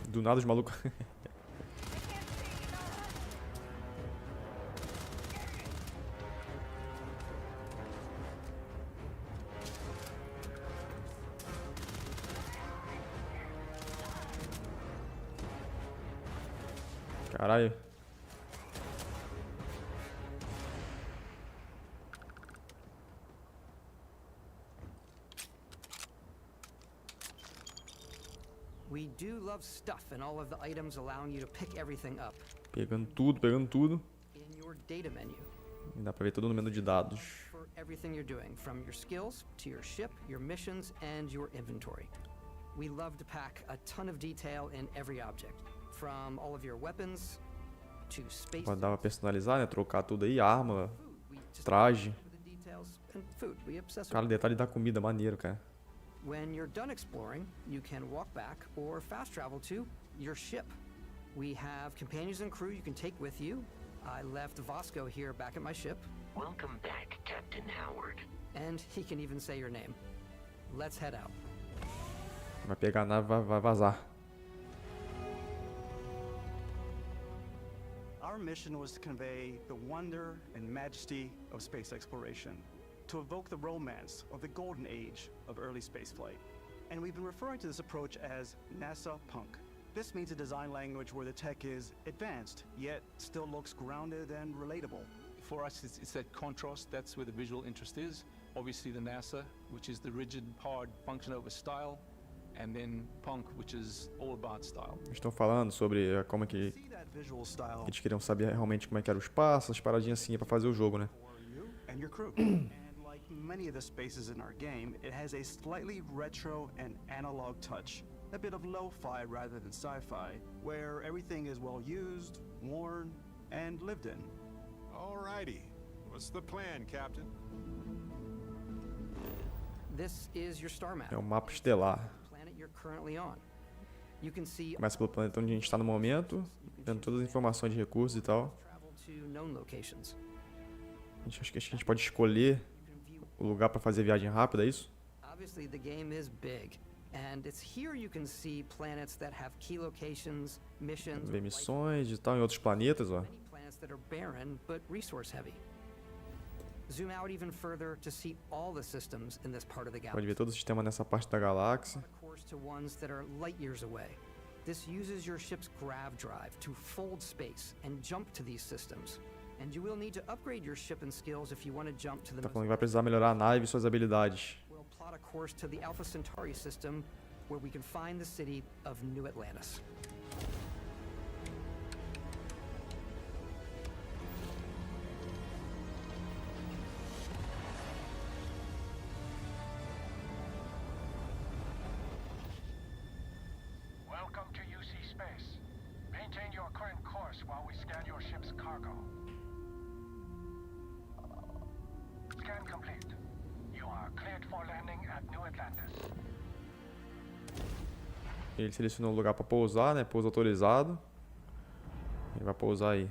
Do nada os malucos. Caralho. We do love stuff and all of the items allowing you to pick everything up. Pegando tudo. In your data menu. E dá pra ver tudo no menu de dados. For everything you're doing, from your skills to your ship, your missions, and your inventory. We love to pack a ton of detail in every object, from all of your weapons to space. Pode dar pra personalizar, né? Trocar tudo aí, arma, traje. And food. We obsess Cara, o detalhe da comida, maneiro, cara. When you're done exploring, you can walk back or fast travel to your ship. We have companions and crew you can take with you. I left Vasco here back at my ship. Welcome back, Captain Howard. And he can even say your name. Let's head out. Vai pegar a nave, vai vazar. Our mission was to convey the wonder and majesty of space exploration, to evoke the romance of the golden age of early spaceflight. And we've been referring to this approach as NASA Punk. This means a design language where the tech is advanced, yet still looks grounded and relatable. For us, it's that contrast. That's where the visual interest is. Obviously the NASA, which is the rigid, hard function over style, and then Punk, which is all about style. Estão falando sobre como é que eles queriam saber realmente como é que era o espaço, as paradinhas assim pra fazer o jogo, né? And your crew. And like many of the spaces in our game, it has a slightly retro and analog touch. A bit of lo-fi rather than sci-fi, where everything is well used, worn, and lived in. Alrighty. What's the plan, Captain? This is your star map. É o mapa estelar. Planet you're currently on. You can see Começa pelo planeta onde a gente está no momento, vendo todas as informações de recursos e tal. travel to known locations. Acho que a gente pode escolher o lugar para fazer viagem rápida, é isso? Obviously, the game is big, and it's here you can see planets that have key locations, missions, Ver missões e tal em outros planetas, ó. many planets that are barren but resource heavy. Zoom out even further to see all the systems in this part of the Pode galaxy. ver todo o sistema nessa parte da galáxia. Of course, to ones that are light years away. This uses your ship's grav drive to fold space and jump to these systems. And you will need to upgrade your ship and skills if you want to jump to the Tá falando que vai precisar melhorar a nave e suas habilidades. We'll plot a course to the Alpha Centauri system where we can find the city of New Atlantis. Welcome to UC Space. Maintain your current course while we scan your ship's cargo. Scan complete. You are cleared for landing at New Atlantis. Ele selecionou o lugar para pousar, né? Pouso autorizado. Ele vai pousar aí.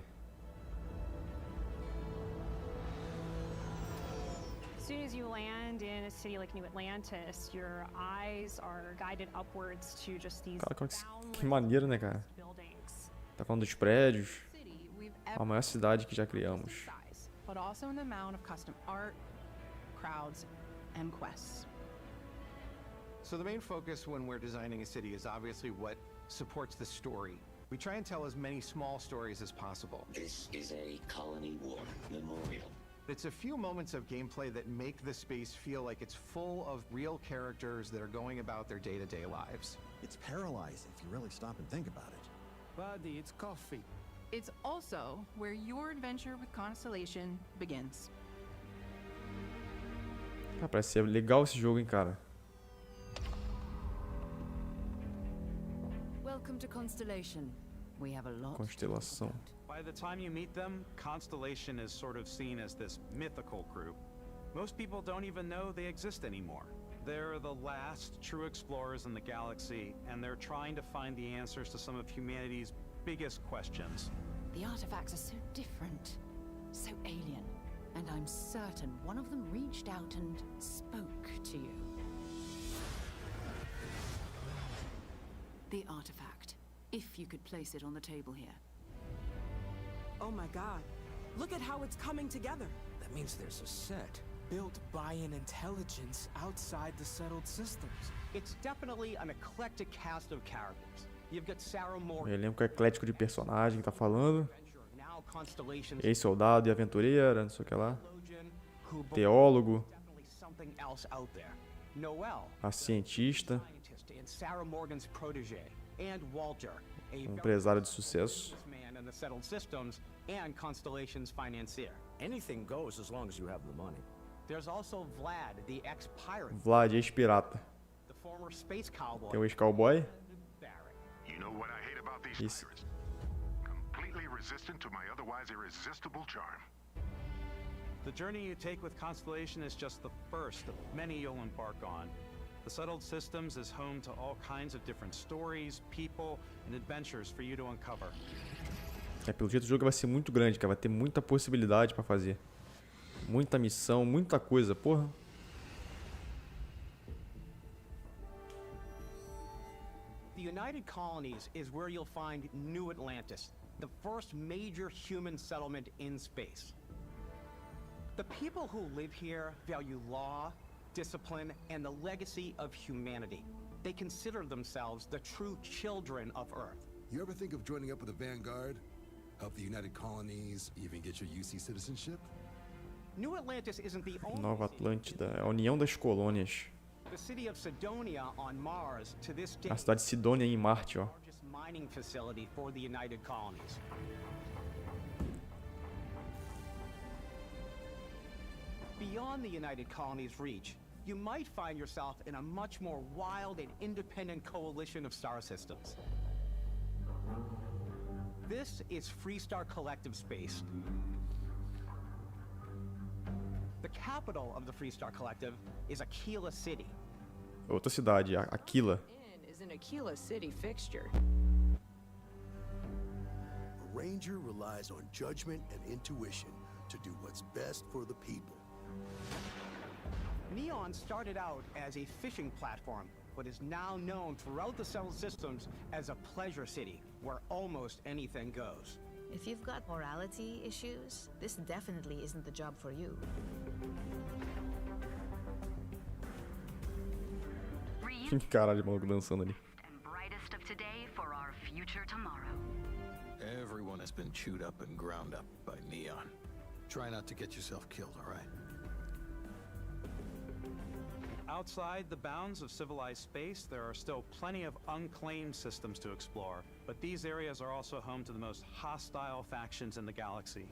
As soon as you land in a city like New Atlantis, your eyes are guided upwards to just these Cara, que maneiro, né, cara? buildings. Tá falando dos prédios. A maior cidade que já criamos. But also in the amount of custom art, crowds, and quests. So the main focus when we're designing a city is obviously what supports the story. We try and tell as many small stories as possible. This is a colony war memorial. It's a few moments of gameplay that make the space feel like it's full of real characters that are going about their day-to-day lives. It's paralyzing if you really stop and think about it. Buddy, it's coffee. It's also where your adventure with Constellation begins. Cara, parece ser legal esse jogo, hein, cara. Welcome to Constellation. We have a lot. Constelação. By the time you meet them, Constellation is sort of seen as this mythical group. Most people don't even know they exist anymore. They're the last true explorers in the galaxy, and they're trying to find the answers to some of humanity's biggest questions. The artifacts are so different, so alien, and I'm certain one of them reached out and spoke to you. The artifact, if you could place it on the table here. Oh my god. Look at how it's coming together. That means there's a set built by an intelligence outside the settled systems. It's definitely an eclectic cast of characters. You've got Sarah O Morgan, elenco eclético de personagem que tá falando. now Constellation's Ex-soldado e aventureira, não sei o que lá. who believes Teólogo. there's definitely something else out there. Noel, A cientista. scientist and Sarah Morgan's protege, and Walter, a Empresário de sucesso. businessman in the settled systems and Constellation's financier. Anything goes as long as you have the money. There's also Vlad, the ex-pirate, Vlad, ex-pirata. the former space cowboy. Tem o ex-cowboy. You know what I hate about these Isso. pirates? Completely resistant to my otherwise irresistible charm. The journey you take with Constellation is just the first of many you'll embark on. The settled systems is home to all kinds of different stories, people, and adventures for you to uncover. É, pelo jeito o jogo vai ser muito grande, cara. Vai ter muita possibilidade pra fazer. Muita missão, muita coisa, porra. The United Colonies is where you'll find New Atlantis, the first major human settlement in space. The people who live here value law, discipline, and the legacy of humanity. They consider themselves the true children of Earth. You ever think of joining up with the Vanguard? Help the United Colonies, even get your UC citizenship? New Atlantis isn't the only Nova Atlântida, é a União das Colônias. The city of Sidonia on Mars to this day A cidade de Sidônia em Marte, ó. largest mining facility for the United Colonies. beyond the United Colonies' reach, you might find yourself in a much more wild and independent coalition of star systems. This is Freestar Collective Space. The capital of the Freestar Collective is Aquila City. Outra cidade, Aquila. Is an Aquila City fixture. A ranger relies on judgment and intuition to do what's best for the people. Neon started out as a fishing platform, but is now known throughout the settled systems as a pleasure city, where almost anything goes. If you've got morality issues, this definitely isn't the job for you. Caralho, maluco dançando ali. And brightest of today for our future tomorrow. Everyone has been chewed up and ground up by Neon. Try not to get yourself killed, all right? Outside the bounds of civilized space, there are still plenty of unclaimed systems to explore, but these areas are also home to the most hostile factions in the galaxy.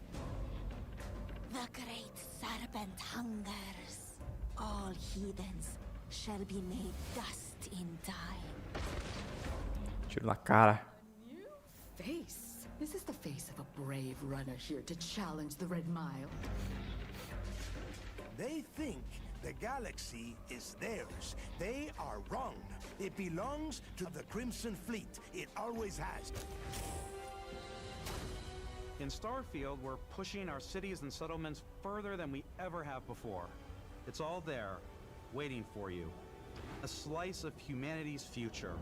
The great serpent hungers. All heathens shall be made dust in time. Tiro na cara. Face. This is the face of a brave runner here to challenge the Red Mile. They think the galaxy is theirs. They are wrong. It belongs to the Crimson Fleet. It always has. In Starfield, we're pushing our cities and settlements further than we ever have before. It's all there, waiting for you. A slice of humanity's future.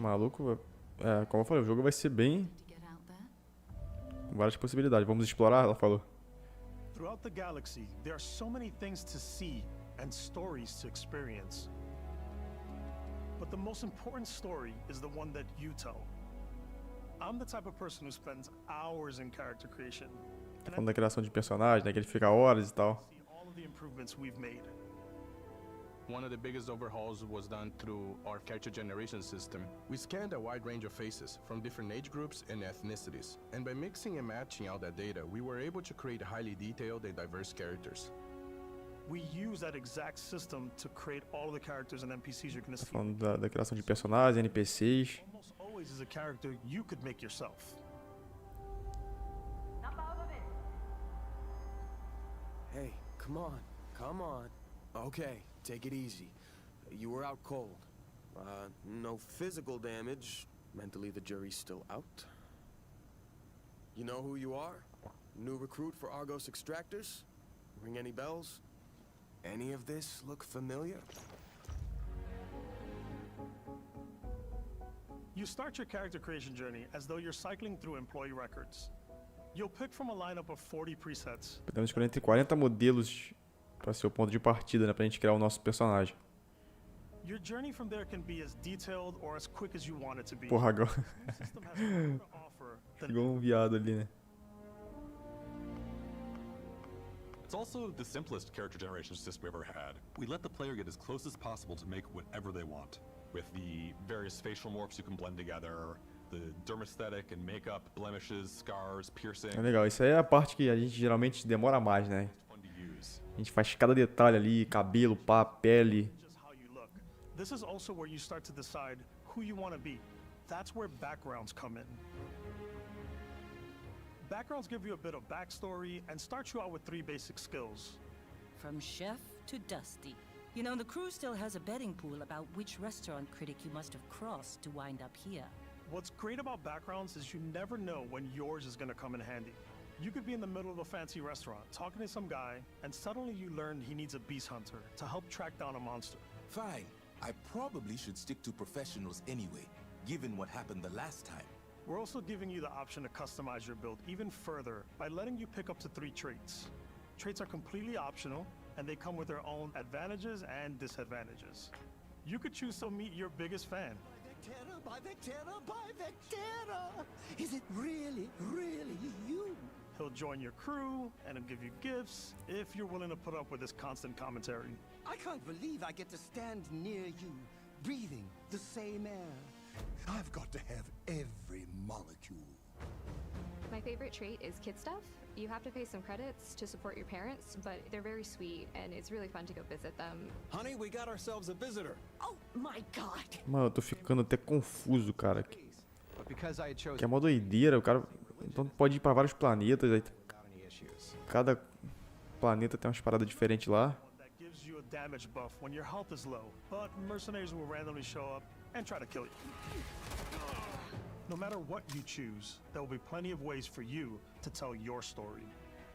Maluco, como eu falei, o jogo vai ser bem... com várias possibilidades. Vamos explorar, ela falou. Throughout the galaxy, there are so many things to see and stories to experience. But the most important story is the one that you tell. I'm the type of person who spends hours in character creation. Tá falando da criação de personagem, né? Que ele fica horas e tal. All of the improvements we've made. One of the biggest overhauls was done through our character generation system. We scanned a wide range of faces from different age groups and ethnicities. And by mixing and matching all that data, we were able to create highly detailed and diverse characters. We use that exact system to create all of the characters and NPCs you're going to see. Tá falando da criação de personagens, NPCs. Almost always is a character you could make yourself. Hey, come on, come on. Okay, take it easy. You were out cold. No physical damage. Mentally, the jury's still out. You know who you are? New recruit for Argos Extractors? Ring any bells? Any of this look familiar? You start your character creation journey as though you're cycling through employee records. You'll pick from a lineup of 40 presets. Podemos escolher entre 40 modelos para ser o ponto de partida, né, pra gente criar o nosso personagem. Your journey from there can be as detailed or as quick as you want it to be. Porra, agora. Chegou viado ali, né? It's also the simplest character generation system we've ever had. We let the player get as close as possible to make whatever they want. With the various facial morphs you can blend together, the dermesthetic and makeup, blemishes, scars, piercing. É legal, isso aí é a parte que a gente geralmente demora mais, né? A gente faz cada detalhe ali, cabelo, pá, pele. This is also where you start to decide who you want to be. That's where backgrounds come in. Backgrounds give you a bit of backstory and start you out with 3 basic skills. From chef to Dusty. You know, the crew still has a betting pool about which restaurant critic you must have crossed to wind up here. What's great about backgrounds is you never know when yours is going to come in handy. You could be in the middle of a fancy restaurant, talking to some guy, and suddenly you learn he needs a beast hunter to help track down a monster. Fine. I probably should stick to professionals anyway, given what happened the last time. We're also giving you the option to customize your build even further by letting you pick up to 3 traits. Traits are completely optional, and they come with their own advantages and disadvantages. You could choose to meet your biggest fan. By the terror! Is it really, really you? He'll join your crew, and he'll give you gifts, if you're willing to put up with his constant commentary. I can't believe I get to stand near you, breathing the same air. I've got to have every molecule. My favorite trait is kid stuff. You have to pay some credits to support your parents, but they're very sweet and it's really fun to go visit them. Honey, we got ourselves a visitor. Oh my god. Mano, eu tô ficando até confuso, cara. But because I had chosen Que é uma doideira, o cara então pode ir pra vários planetas, aí cada planeta tem umas paradas diferentes lá. That gives you a damage buff when your health is low, but mercenaries will randomly show up and try to kill you. No matter what you choose, there will be plenty of ways for you to tell your story.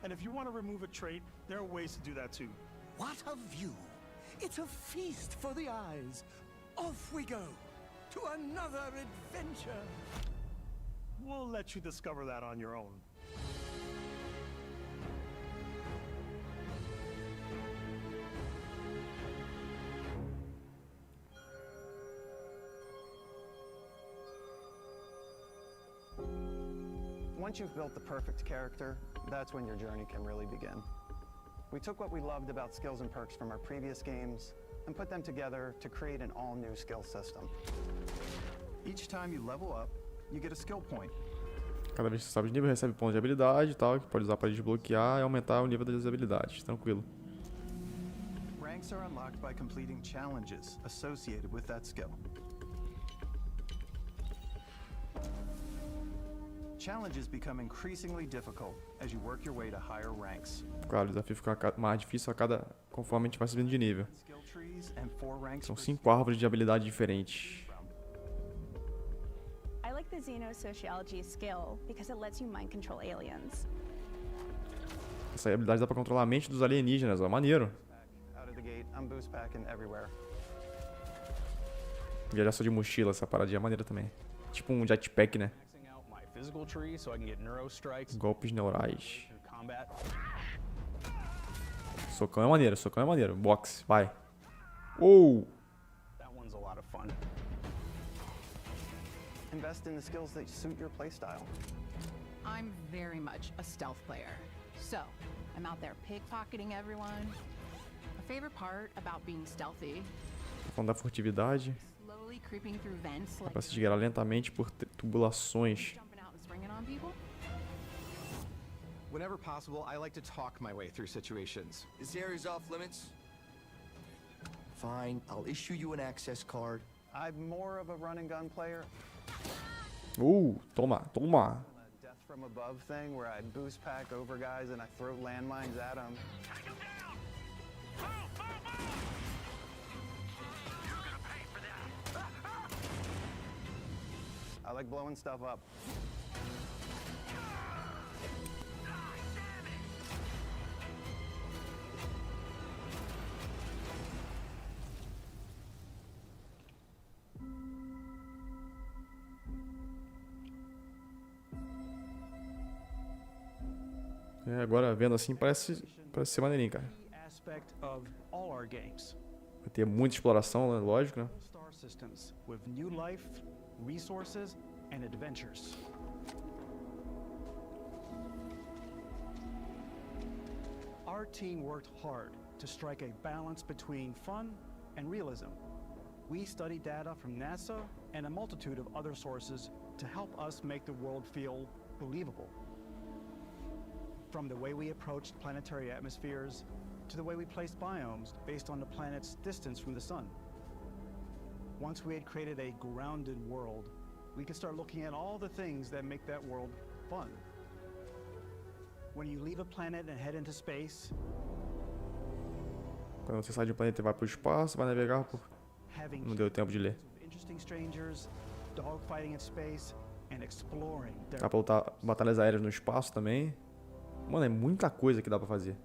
And if you want to remove a trait, there are ways to do that too. What a view! It's a feast for the eyes. Off we go to another adventure. We'll let you discover that on your own. Once you've built the perfect character, that's when your journey can really begin. We took what we loved about skills and perks from our previous games and put them together to create an all-new skill system. Each time you level up, you get a skill point. Cada vez que você sobe de nível, recebe pontos de habilidade e tal, que pode usar para desbloquear e aumentar o nível das habilidades. Tranquilo. Ranks are unlocked by completing challenges associated with that skill. Challenges become increasingly difficult as you work your way to higher ranks. Claro, o desafio fica mais difícil conforme a gente vai subindo de nível. Skill trees and 4 ranks. São 5 árvores de habilidade diferentes. I like the xenosociology skill because it lets you mind control aliens. Essa habilidade dá pra controlar a mente dos alienígenas, ó, maneiro. Out of the gate, I'm boost packing everywhere. Viajar só de mochila, essa paradinha é maneira também. Tipo um jetpack, né? Physical tree so I can get neuro strikes. Golpes neurais. Combat. Socão é maneiro. Boxe, vai. Oh! That one's a lot of fun. Invest in the skills that suit your playstyle. I'm very much a stealth player. So, I'm out there pickpocketing everyone. My favorite part about being stealthy. Falando da furtividade. Slowly creeping through vents Dá like pra se esgueirar lentamente por tubulações. springing on people. Whenever possible, I like to talk my way through situations. This area's off limits. Fine, I'll issue you an access card. I'm more of a run and gun player. Toma. Death from above thing where I boost pack over guys and I throw landmines at them. I like blowing stuff up. É, agora vendo assim parece ser maneirinho, cara. Aspect of all our games. Vai ter muita exploração, né? Lógico, né? Star systems with new life, resources, and adventures. Our team worked hard to strike a balance between fun and realism. We studied data from NASA and a multitude of other sources to help us make the world feel believable. From the way we approached planetary atmospheres to the way we placed biomes based on the planet's distance from the sun. Once we had created a grounded world, we could start looking at all the things that make that world fun. When you leave a planet and head into space, quando você sai de um planeta e vai pro espaço, vai navegar por... Não deu tempo de ler. interesting strangers, dogfighting in space, and exploring. Dá pra lutar batalhas aéreas no espaço também. Mano, é muita coisa que dá pra fazer.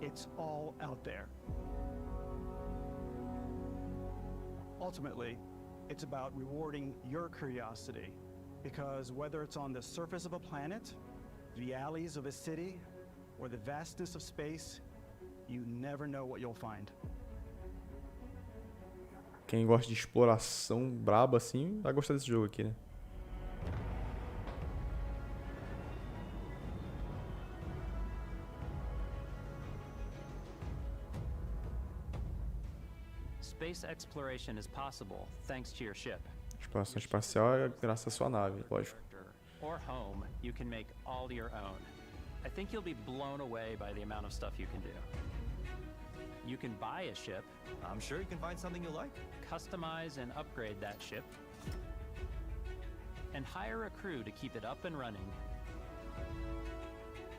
It's all out there. Ultimately, it's about rewarding your curiosity, because whether it's on the surface of a planet, the alleys of a city, or the vastness of space, you never know what you'll find. Quem gosta de exploração braba assim, vai gostar desse jogo aqui, né? Space exploration is possible thanks to your ship. Exploração espacial é graças à sua nave, lógico. Or home you can make all your own. I think you'll be blown away by the amount of stuff you can do. You can buy a ship. I'm sure you can find something you like. Customize and upgrade that ship. And hire a crew to keep it up and running.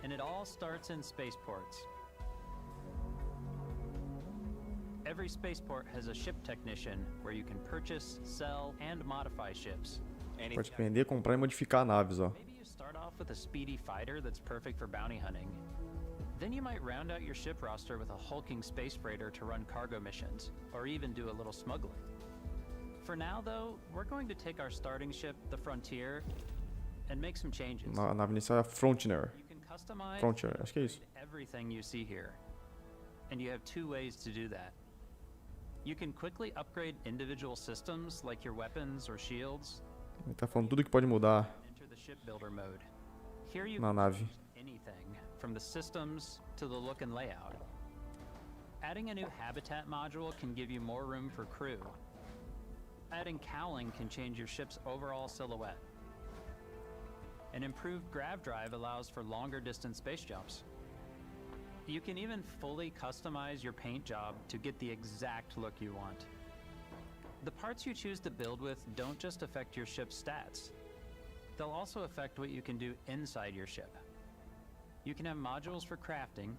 And it all starts in spaceports. Every spaceport has a ship technician where you can purchase, sell, and modify ships. Pode vender, comprar e modificar naves, ó. Maybe you start off with a speedy fighter that's perfect for bounty hunting. Then you might round out your ship roster with a hulking space freighter to run cargo missions, or even do a little smuggling. For now, though, we're going to take our starting ship, the Frontier, and make some changes. A nave inicial é a Frontier. You can customize Frontier, acho que é isso. everything you see here. And you have two ways to do that. You can quickly upgrade individual systems like your weapons or shields. Ele tá falando tudo que pode mudar Enter the shipbuilder mode. Here you na can nave. change anything from the systems to the look and layout. Adding a new habitat module can give you more room for crew. Adding cowling can change your ship's overall silhouette. An improved grav drive allows for longer distance space jumps. You can even fully customize your paint job to get the exact look you want. The parts you choose to build with don't just affect your ship's stats. They'll also affect what you can do inside your ship. You can have modules for crafting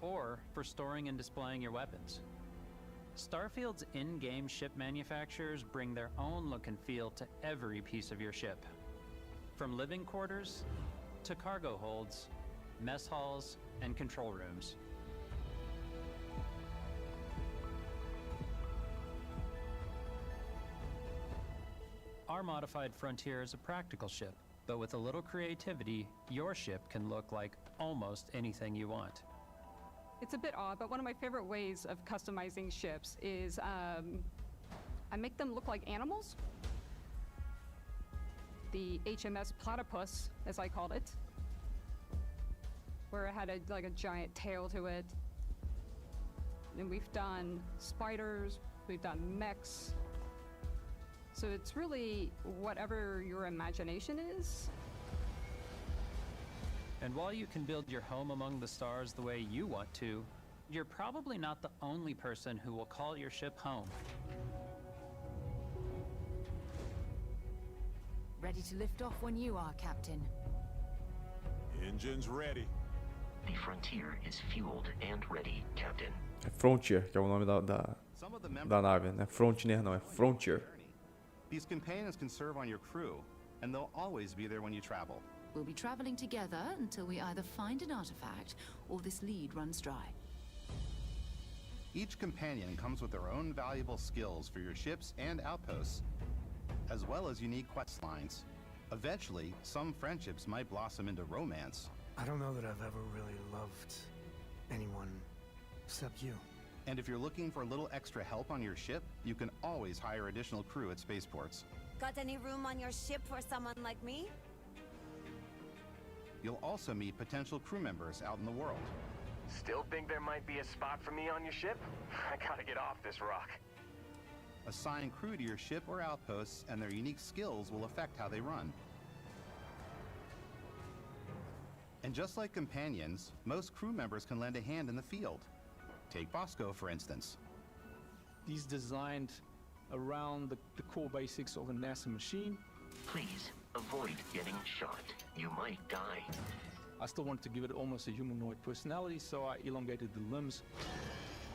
or for storing and displaying your weapons. Starfield's in-game ship manufacturers bring their own look and feel to every piece of your ship. From living quarters to cargo holds, mess halls, and control rooms. Our modified Frontier is a practical ship, but with a little creativity, your ship can look like almost anything you want. It's a bit odd, but one of my favorite ways of customizing ships is I make them look like animals. The HMS Platypus, as I called it, where it had like a giant tail to it. And we've done spiders, we've done mechs. So it's really whatever your imagination is. And while you can build your home among the stars the way you want to, you're probably not the only person who will call your ship home. Ready to lift off when you are, Captain. Engines ready. The Frontier is fueled and ready, Captain. É Frontier, que é o nome da nave, não é Frontier não, é Frontier. These companions can serve on your crew, and they'll always be there when you travel. We'll be traveling together until we either find an artifact or this lead runs dry. Each companion comes with their own valuable skills for your ships and outposts, as well as unique quest lines. Eventually, some friendships might blossom into romance. I don't know that I've ever really loved anyone except you. And if you're looking for a little extra help on your ship, you can always hire additional crew at spaceports. Got any room on your ship for someone like me? You'll also meet potential crew members out in the world. Still think there might be a spot for me on your ship? I gotta get off this rock. Assign crew to your ship or outposts, and their unique skills will affect how they run. And just like companions, most crew members can lend a hand in the field. Take Bosco, for instance. He's designed around the core basics of a Nessa machine. Please, avoid getting shot. You might die. I still wanted to give it almost a humanoid personality, so I elongated the limbs.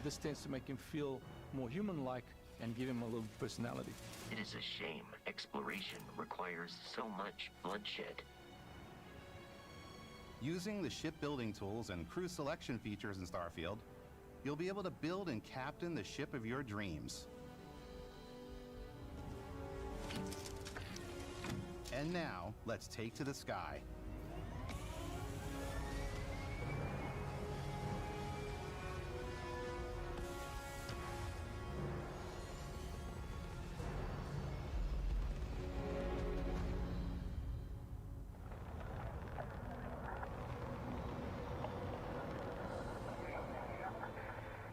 This tends to make him feel more human-like and give him a little personality. It is a shame exploration requires so much bloodshed. Using the shipbuilding tools and crew selection features in Starfield, you'll be able to build and captain the ship of your dreams. And now, let's take to the sky.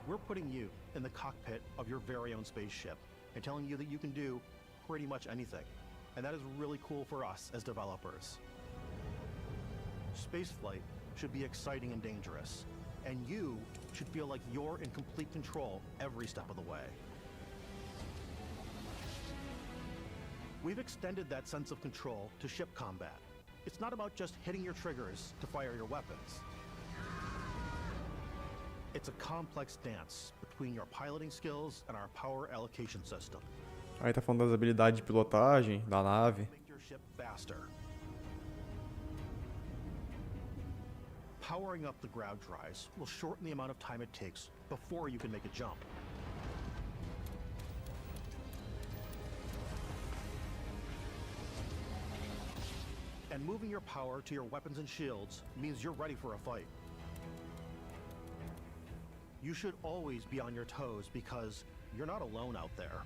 We're putting you in the cockpit of your very own spaceship and telling you that you can do pretty much anything, and that is really cool for us as developers. Spaceflight should be exciting and dangerous, and you should feel like you're in complete control every step of the way. We've extended that sense of control to ship combat. It's not about just hitting your triggers to fire your weapons. It's a complex dance between your piloting skills and our power allocation system. Aí tá falando das habilidades de pilotagem da nave. Make your ship faster. Powering up the grav drives will shorten the amount of time it takes before you can make a jump. And moving your power to your weapons and shields means you're ready for a fight. You should always be on your toes because you're not alone out there.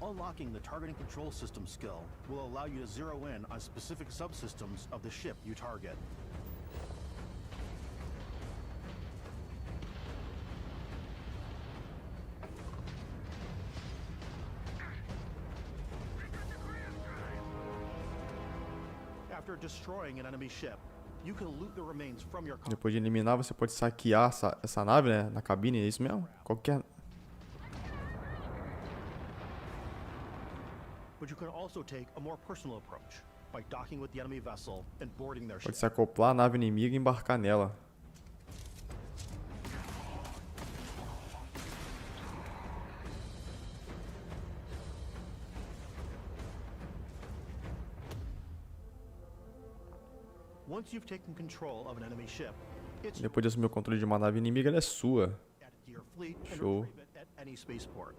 Unlocking the targeting control system skill will allow you to zero in on specific subsystems of the ship you target. After destroying an enemy ship, you can loot the remains from your Depois de eliminar, você pode saquear essa nave, né, na cabine, é isso mesmo? Qualquer. But you can also take a more personal approach by docking with the enemy vessel and boarding their ship. Pode se acoplar à nave inimiga e embarcar nela. Once you've taken control of an enemy ship, it's Depois de assumir o controle de uma nave inimiga, ela é sua. added to your fleet and Show. retrieve it at any spaceport.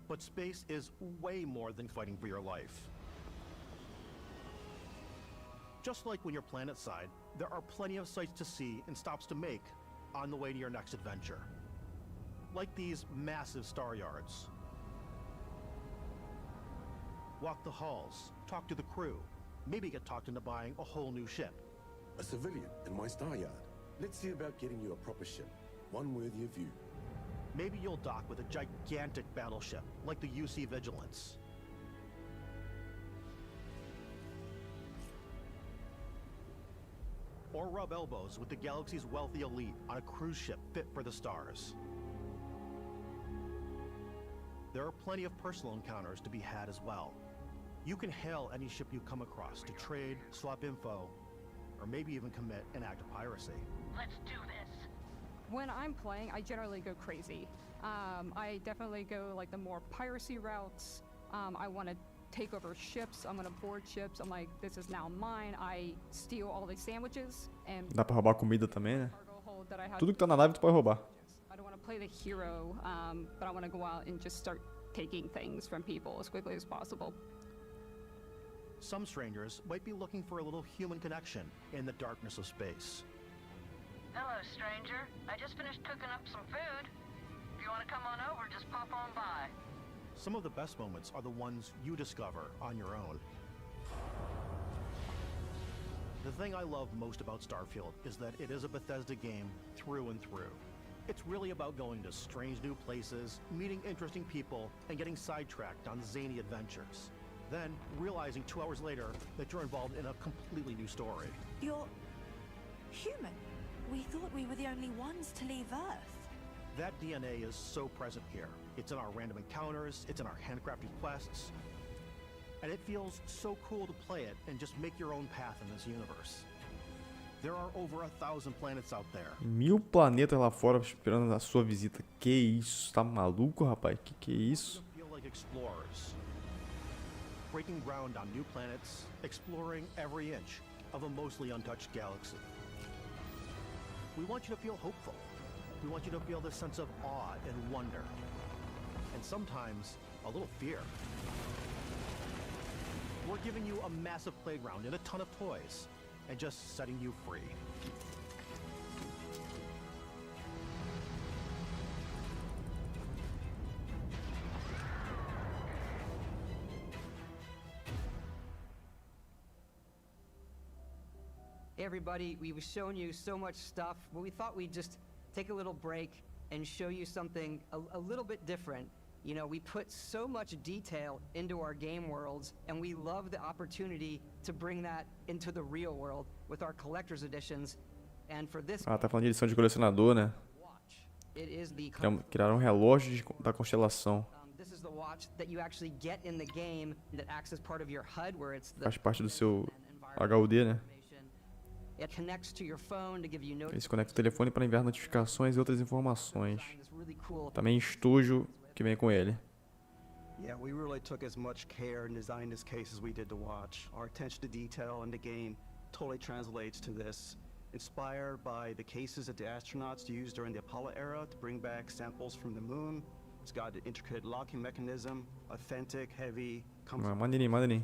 But space is way more than fighting for your life. Just like when you're planetside, there are plenty of sights to see and stops to make on the way to your next adventure. Like these massive star yards. Walk the halls, talk to the crew, maybe get talked into buying a whole new ship. A civilian in my star yard. Let's see about getting you a proper ship, one worthy of you. Maybe you'll dock with a gigantic battleship, like the UC Vigilance. Or rub elbows with the galaxy's wealthy elite on a cruise ship fit for the stars. There are plenty of personal encounters to be had as well. You can hail any ship you come across to trade, swap info, or maybe even commit an act of piracy. Let's do this. When I'm playing, I generally go crazy. I definitely go like the more piracy routes. I want to take over ships. I'm going to board ships. I'm like, this is now mine. I steal all the sandwiches and Dá pra roubar comida também, né? cargo hold that I have. Tudo que tá na nave tu pode roubar. I don't want to play the hero, but I want to go out and just start taking things from people as quickly as possible. Some strangers might be looking for a little human connection in the darkness of space. Hello, stranger. I just finished cooking up some food. If you want to come on over, just pop on by. Some of the best moments are the ones you discover on your own. The thing I love most about Starfield is that it is a Bethesda game through and through. It's really about going to strange new places, meeting interesting people, and getting sidetracked on zany adventures. Then, realizing 2 hours later that you're involved in a completely new story. You're human. We thought we were the only ones to leave Earth. That DNA is so present here. It's in our random encounters, it's in our handcrafted quests, and it feels so cool to play it and just make your own path in this universe. There are over 1,000 planets out there. 1000 planetas lá fora esperando a sua visita. Que isso? Tá maluco, rapaz? Que é isso? Feel like explorers. Breaking ground on new planets, exploring every inch of a mostly untouched galaxy. We want you to feel hopeful. We want you to feel this sense of awe and wonder. And sometimes, a little fear. We're giving you a massive playground and a ton of toys, and just setting you free. Hey everybody, we've shown you so much stuff, but we thought we'd just take a little break and show you something a little bit different. You know, we put so much detail into our game worlds, and we love the opportunity to bring that into the real world with our collector's editions. And for this tá falando de edição de colecionador, né? it is the Criaram um relógio da constelação. this is the watch that you actually get in the game that acts as part of your HUD, where it's the Faz parte do seu HUD, né? it connects to your phone to give you Ele se conecta ao telefone para enviar notificações e outras informações. really cool. Também estojo que vem com ele. Yeah, we really took as much care in designing this case as we did the watch. Our attention to detail in the game totally translates to this. Inspired by the cases that the astronauts used during the Apollo era to bring back samples from the moon. It's got an intricate locking mechanism, authentic, heavy, Maneirinho.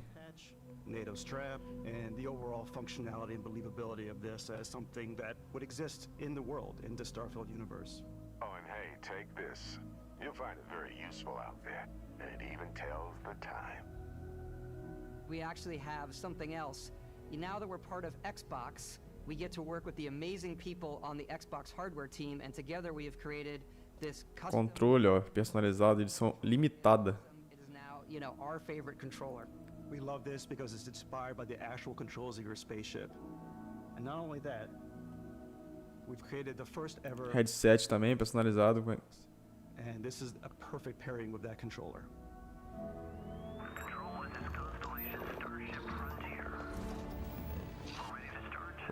NATO strap, and the overall functionality and believability of this as something that would exist in the world, in the Starfield universe. Oh, and hey, take this. You'll find it very useful out there, and it even tells the time. We actually have something else. Now that we're part of Xbox, we get to work with the amazing people on the Xbox hardware team, and together we have created this custom Controle, ó, personalizado, edição limitada. It is now, you know, our favorite controller. We love this because it's inspired by the actual controls of your spaceship. And not only that, we've created the first ever Headset também personalizado. and this is a perfect pairing with that controller.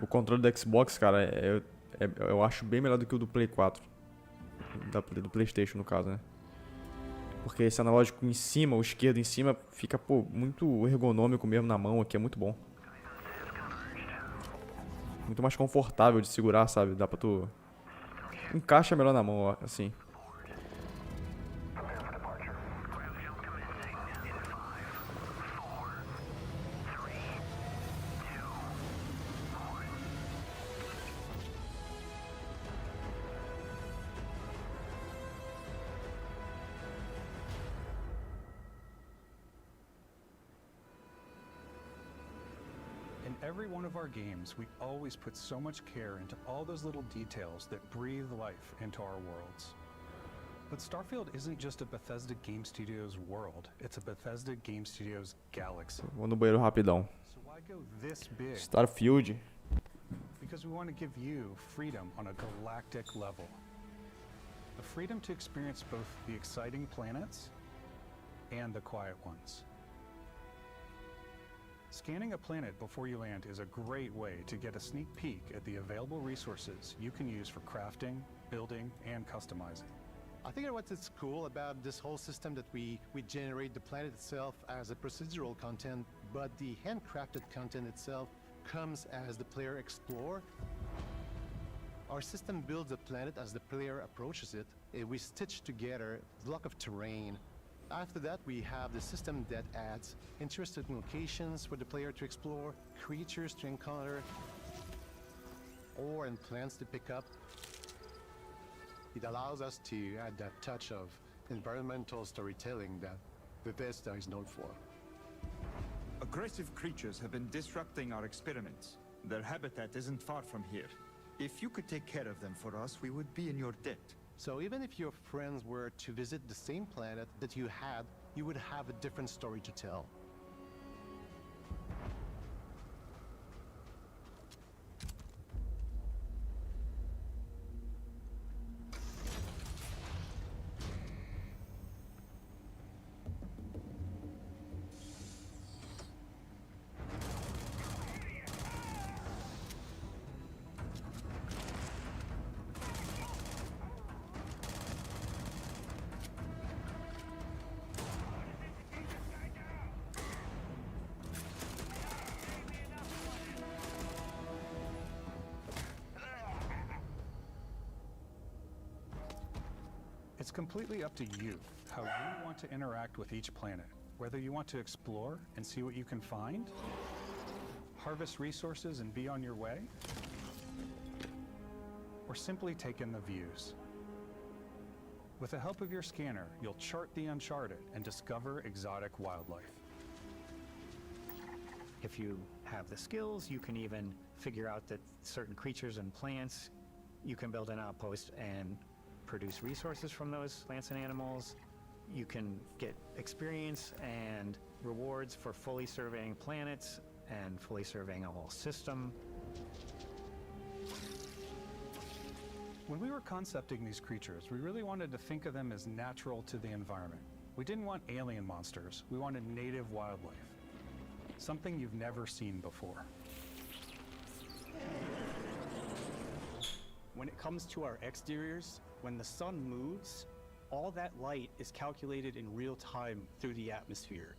O controle do Xbox, cara, eu acho bem melhor do que o do Play 4. Do PlayStation, no caso, né? Porque esse analógico em cima, o esquerdo em cima, fica, pô, muito ergonômico mesmo na mão aqui, é muito bom. Muito mais confortável de segurar, sabe? Dá pra tu... Encaixa melhor na mão, ó, assim. In every one of our games, we always put so much care into all those little details that breathe life into our worlds. But Starfield isn't just a Bethesda Game Studios world, it's a Bethesda Game Studios galaxy. Vou no banheiro rapidão. So why go this big? Starfield. Because we want to give you freedom on a galactic level. The freedom to experience both the exciting planets and the quiet ones. Scanning a planet before you land is a great way to get a sneak peek at the available resources you can use for crafting, building, and customizing. I think what's cool about this whole system that we generate the planet itself as a procedural content, but the handcrafted content itself comes as the player explore. Our system builds the planet as the player approaches it. We stitch together a block of terrain. After that, we have the system that adds interesting locations for the player to explore, creatures to encounter, ore and plants to pick up. It allows us to add that touch of environmental storytelling that Bethesda is known for. Aggressive creatures have been disrupting our experiments. Their habitat isn't far from here. If you could take care of them for us, we would be in your debt. So even if your friends were to visit the same planet that you had, you would have a different story to tell. It's completely up to you how you want to interact with each planet. Whether you want to explore and see what you can find, harvest resources and be on your way, or simply take in the views. With the help of your scanner, you'll chart the uncharted and discover exotic wildlife. If you have the skills, you can even figure out that certain creatures and plants, you can build an outpost and produce resources from those plants and animals. You can get experience and rewards for fully surveying planets and fully surveying a whole system. When we were concepting these creatures, we really wanted to think of them as natural to the environment. We didn't want alien monsters, we wanted native wildlife. Something you've never seen before. When it comes to our exteriors, when the sun moves, all that light is calculated in real time through the atmosphere.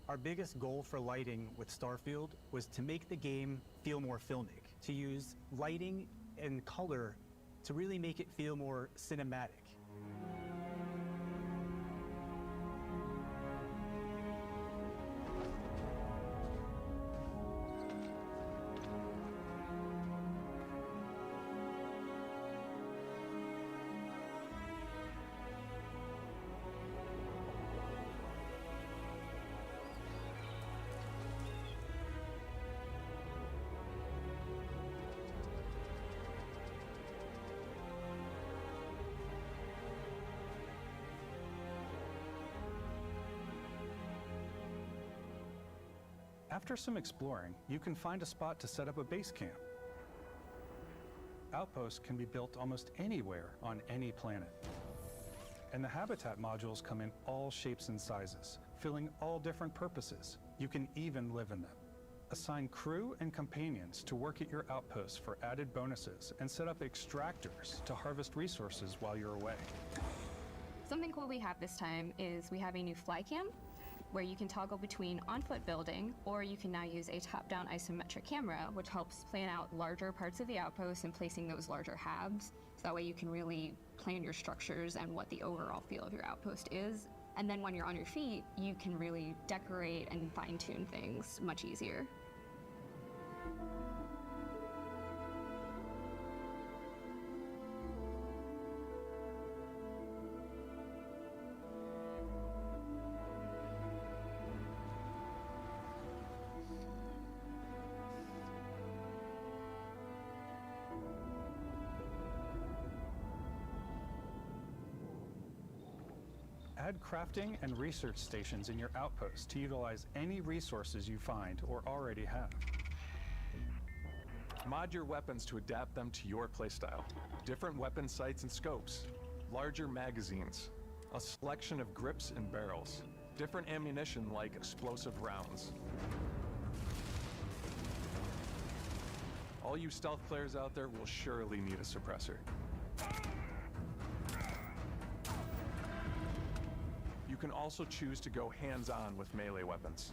Our biggest goal for lighting with Starfield was to make the game feel more filmic, to use lighting and color to really make it feel more cinematic. After some exploring, you can find a spot to set up a base camp. Outposts can be built almost anywhere on any planet. And the habitat modules come in all shapes and sizes, filling all different purposes. You can even live in them. Assign crew and companions to work at your outposts for added bonuses and set up extractors to harvest resources while you're away. Something cool we have this time is we have a new fly cam where you can toggle between on-foot building, or you can now use a top-down isometric camera, which helps plan out larger parts of the outpost and placing those larger halves. So that way you can really plan your structures and what the overall feel of your outpost is. And then when you're on your feet, you can really decorate and fine-tune things much easier. Add crafting and research stations in your outposts to utilize any resources you find or already have. Mod your weapons to adapt them to your playstyle. Different weapon sights and scopes, larger magazines, a selection of grips and barrels, different ammunition like explosive rounds. All you stealth players out there will surely need a suppressor. You can also choose to go hands-on with melee weapons.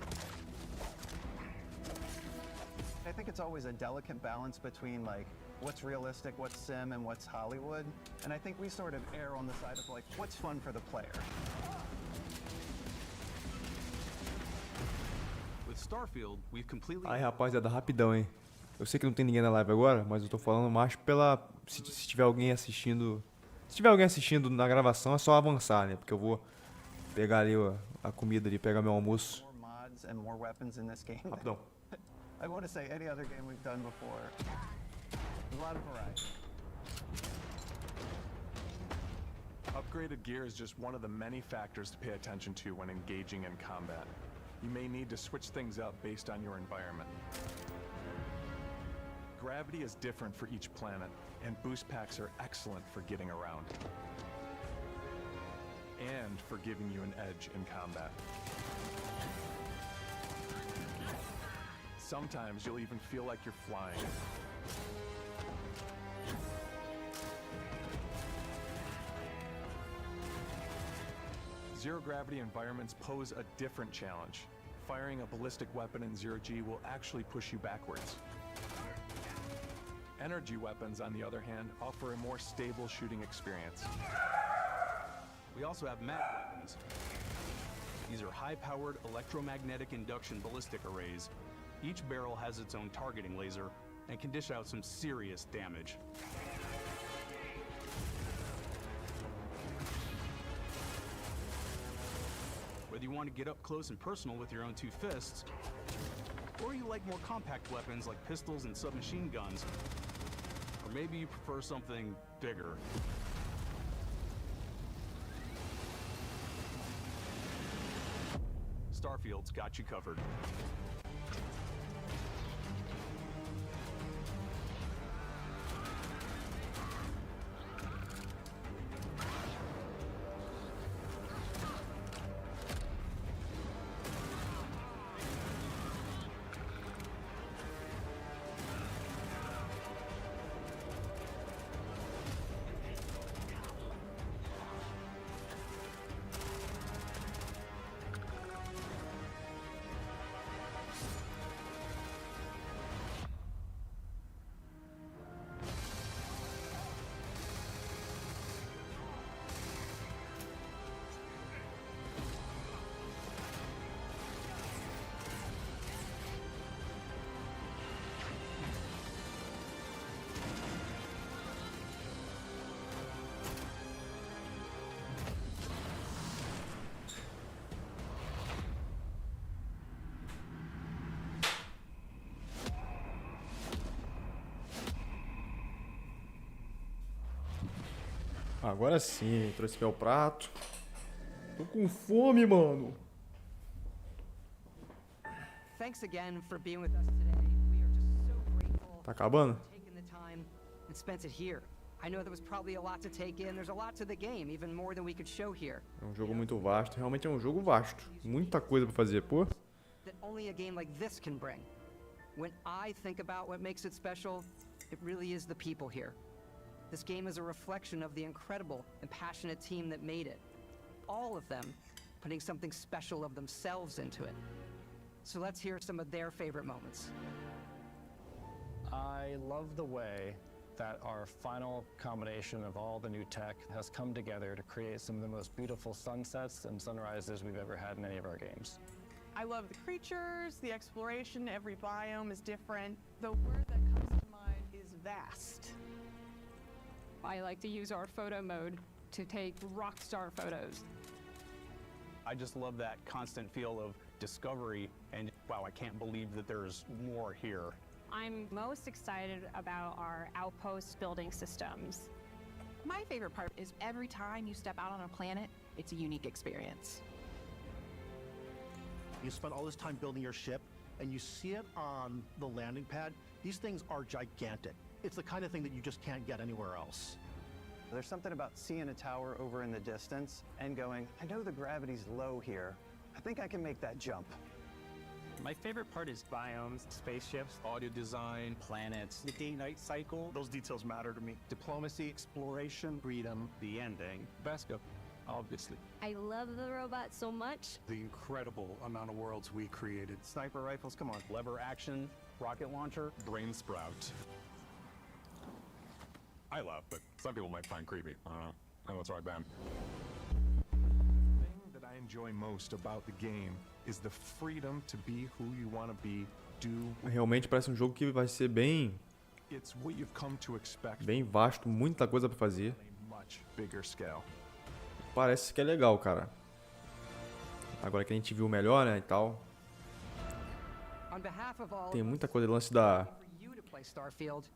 I think it's always a delicate balance between like what's realistic, what's sim, and what's Hollywood. And I think we sort of err on the side of like what's fun for the player. With Starfield, we've completely. Aí, rapaziada, rapidão, hein? Eu sei que não tem ninguém na live agora, mas eu tô falando mais pela se tiver alguém assistindo. Se tiver alguém assistindo na gravação, é só avançar, né? Porque eu vou pegar ali a comida ali, pegar meu almoço. More mods and more weapons in this game. Rapidão. I want to say any other game we've done before. There's a lot of variety. Upgraded gear is just one of the many factors to pay attention to when engaging in combat. You may need to switch things up based on your environment. Gravity is different for each planet, and boost packs are excellent for getting around. And for giving you an edge in combat. Sometimes you'll even feel like you're flying. Zero-gravity environments pose a different challenge. Firing a ballistic weapon in zero-G will actually push you backwards. Energy weapons, on the other hand, offer a more stable shooting experience. We also have mag weapons. These are high-powered electromagnetic induction ballistic arrays. Each barrel has its own targeting laser and can dish out some serious damage. Whether you want to get up close and personal with your own two fists, Or you like more compact weapons like pistols and submachine guns. Or maybe you prefer something bigger. Starfield's got you covered. Agora sim, trouxe meu prato. Tô com fome, mano. Thanks again for being with us today. We are just so grateful Tá acabando? for taking the time and spent it here. I know there was probably a lot to take in. There's a lot to the game, even more than we could show here. É um jogo muito vasto. Realmente é um jogo vasto. Muita coisa pra fazer, pô. That only a game like this can bring. When I think about what makes it special, it really is the people here. This game is a reflection of the incredible and passionate team that made it. All of them putting something special of themselves into it. So let's hear some of their favorite moments. I love the way that our final combination of all the new tech has come together to create some of the most beautiful sunsets and sunrises we've ever had in any of our games. I love the creatures, the exploration, every biome is different. The word that comes to mind is vast. I like to use our photo mode to take rock star photos. I just love that constant feel of discovery and wow, I can't believe that there's more here. I'm most excited about our outpost building systems. My favorite part is every time you step out on a planet, it's a unique experience. You spend all this time building your ship, and you see it on the landing pad. These things are gigantic. It's the kind of thing that you just can't get anywhere else. There's something about seeing a tower over in the distance and going, I know the gravity's low here. I think I can make that jump. My favorite part is biomes, spaceships, audio design, planets, the day-night cycle. Those details matter to me. Diplomacy, exploration, freedom, the ending. Basco, obviously. I love the robot so much. The incredible amount of worlds we created. Sniper rifles, come on. Lever action, rocket launcher, brain sprout. I love, but some people might find creepy. I don't know. I know it's right, Ben. The thing that I enjoy most about the game is the freedom to be who you want to be, do. Realmente parece um jogo que vai ser bem It's what you've come to expect. bem vasto, muita coisa pra fazer. On a much bigger scale. Parece que é legal, cara. Agora que a gente viu melhor, né, e tal. On behalf of all Tem of muita us, coisa, lance da for you to play Starfield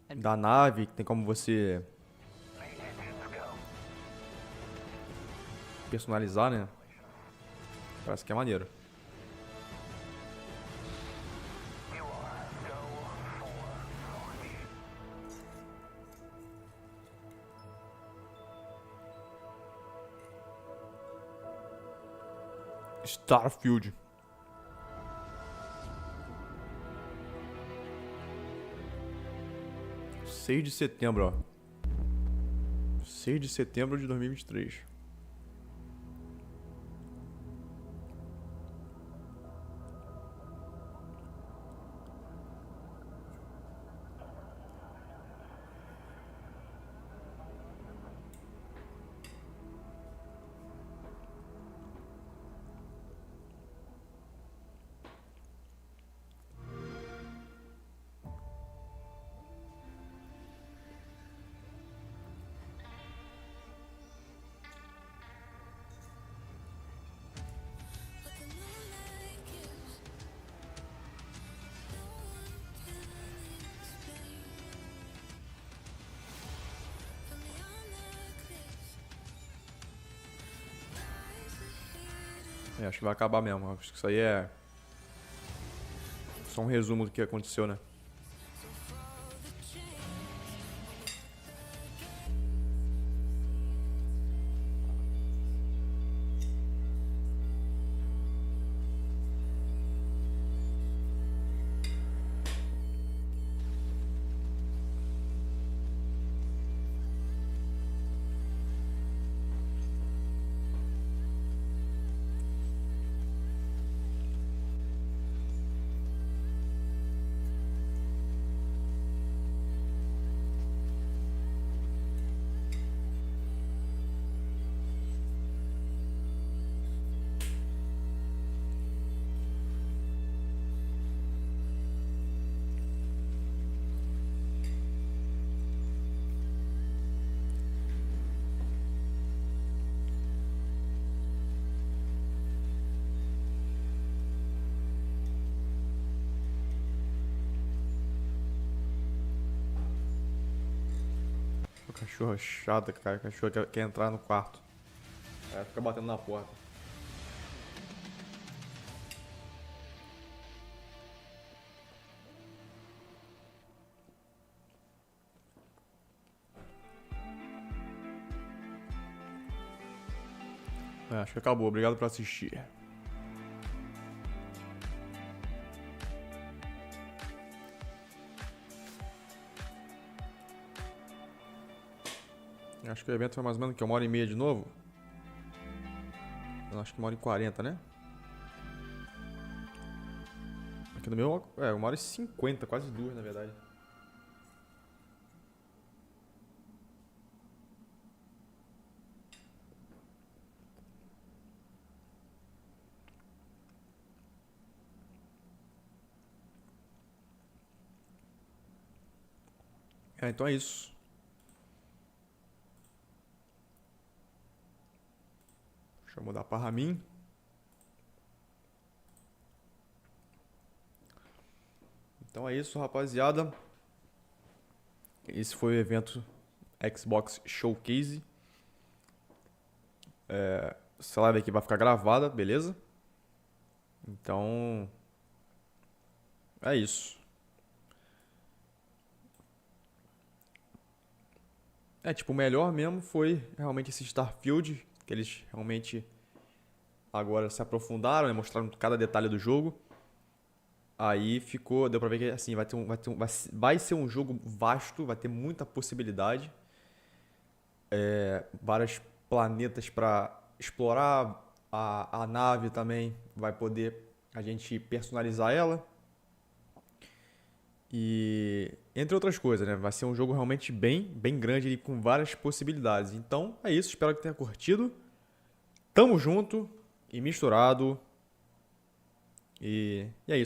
and da nave, que tem como você personalizar, né? Parece que é maneiro. Starfield. (6 de setembro, ó. 6 de setembro de 2023. Acho que vai acabar mesmo. Acho que isso aí é só um resumo do que aconteceu, né? Cachorra chata, cara. Cachorro quer entrar no quarto. Aí fica batendo na porta. Acho que acabou. Obrigado por assistir. Acho que o evento foi mais ou menos que 1h30 de novo. Eu acho que 1h40, né? Aqui no meu é 1h50, quase 2 na verdade. Então é isso. Deixa eu mudar para mim. Então é isso, rapaziada. Esse foi o evento Xbox Showcase. Essa live aqui vai ficar gravada, beleza? Então é isso. Tipo, o melhor mesmo foi realmente esse Starfield, que eles realmente agora se aprofundaram, né? Mostraram cada detalhe do jogo. Aí ficou, deu pra ver que assim, vai ser um jogo vasto, vai ter muita possibilidade. Vários planetas pra explorar, a nave também vai poder a gente personalizar ela. E entre outras coisas, né? Vai ser um jogo realmente bem grande e com várias possibilidades. Então é isso, espero que tenha curtido. Tamo junto e misturado. E é isso.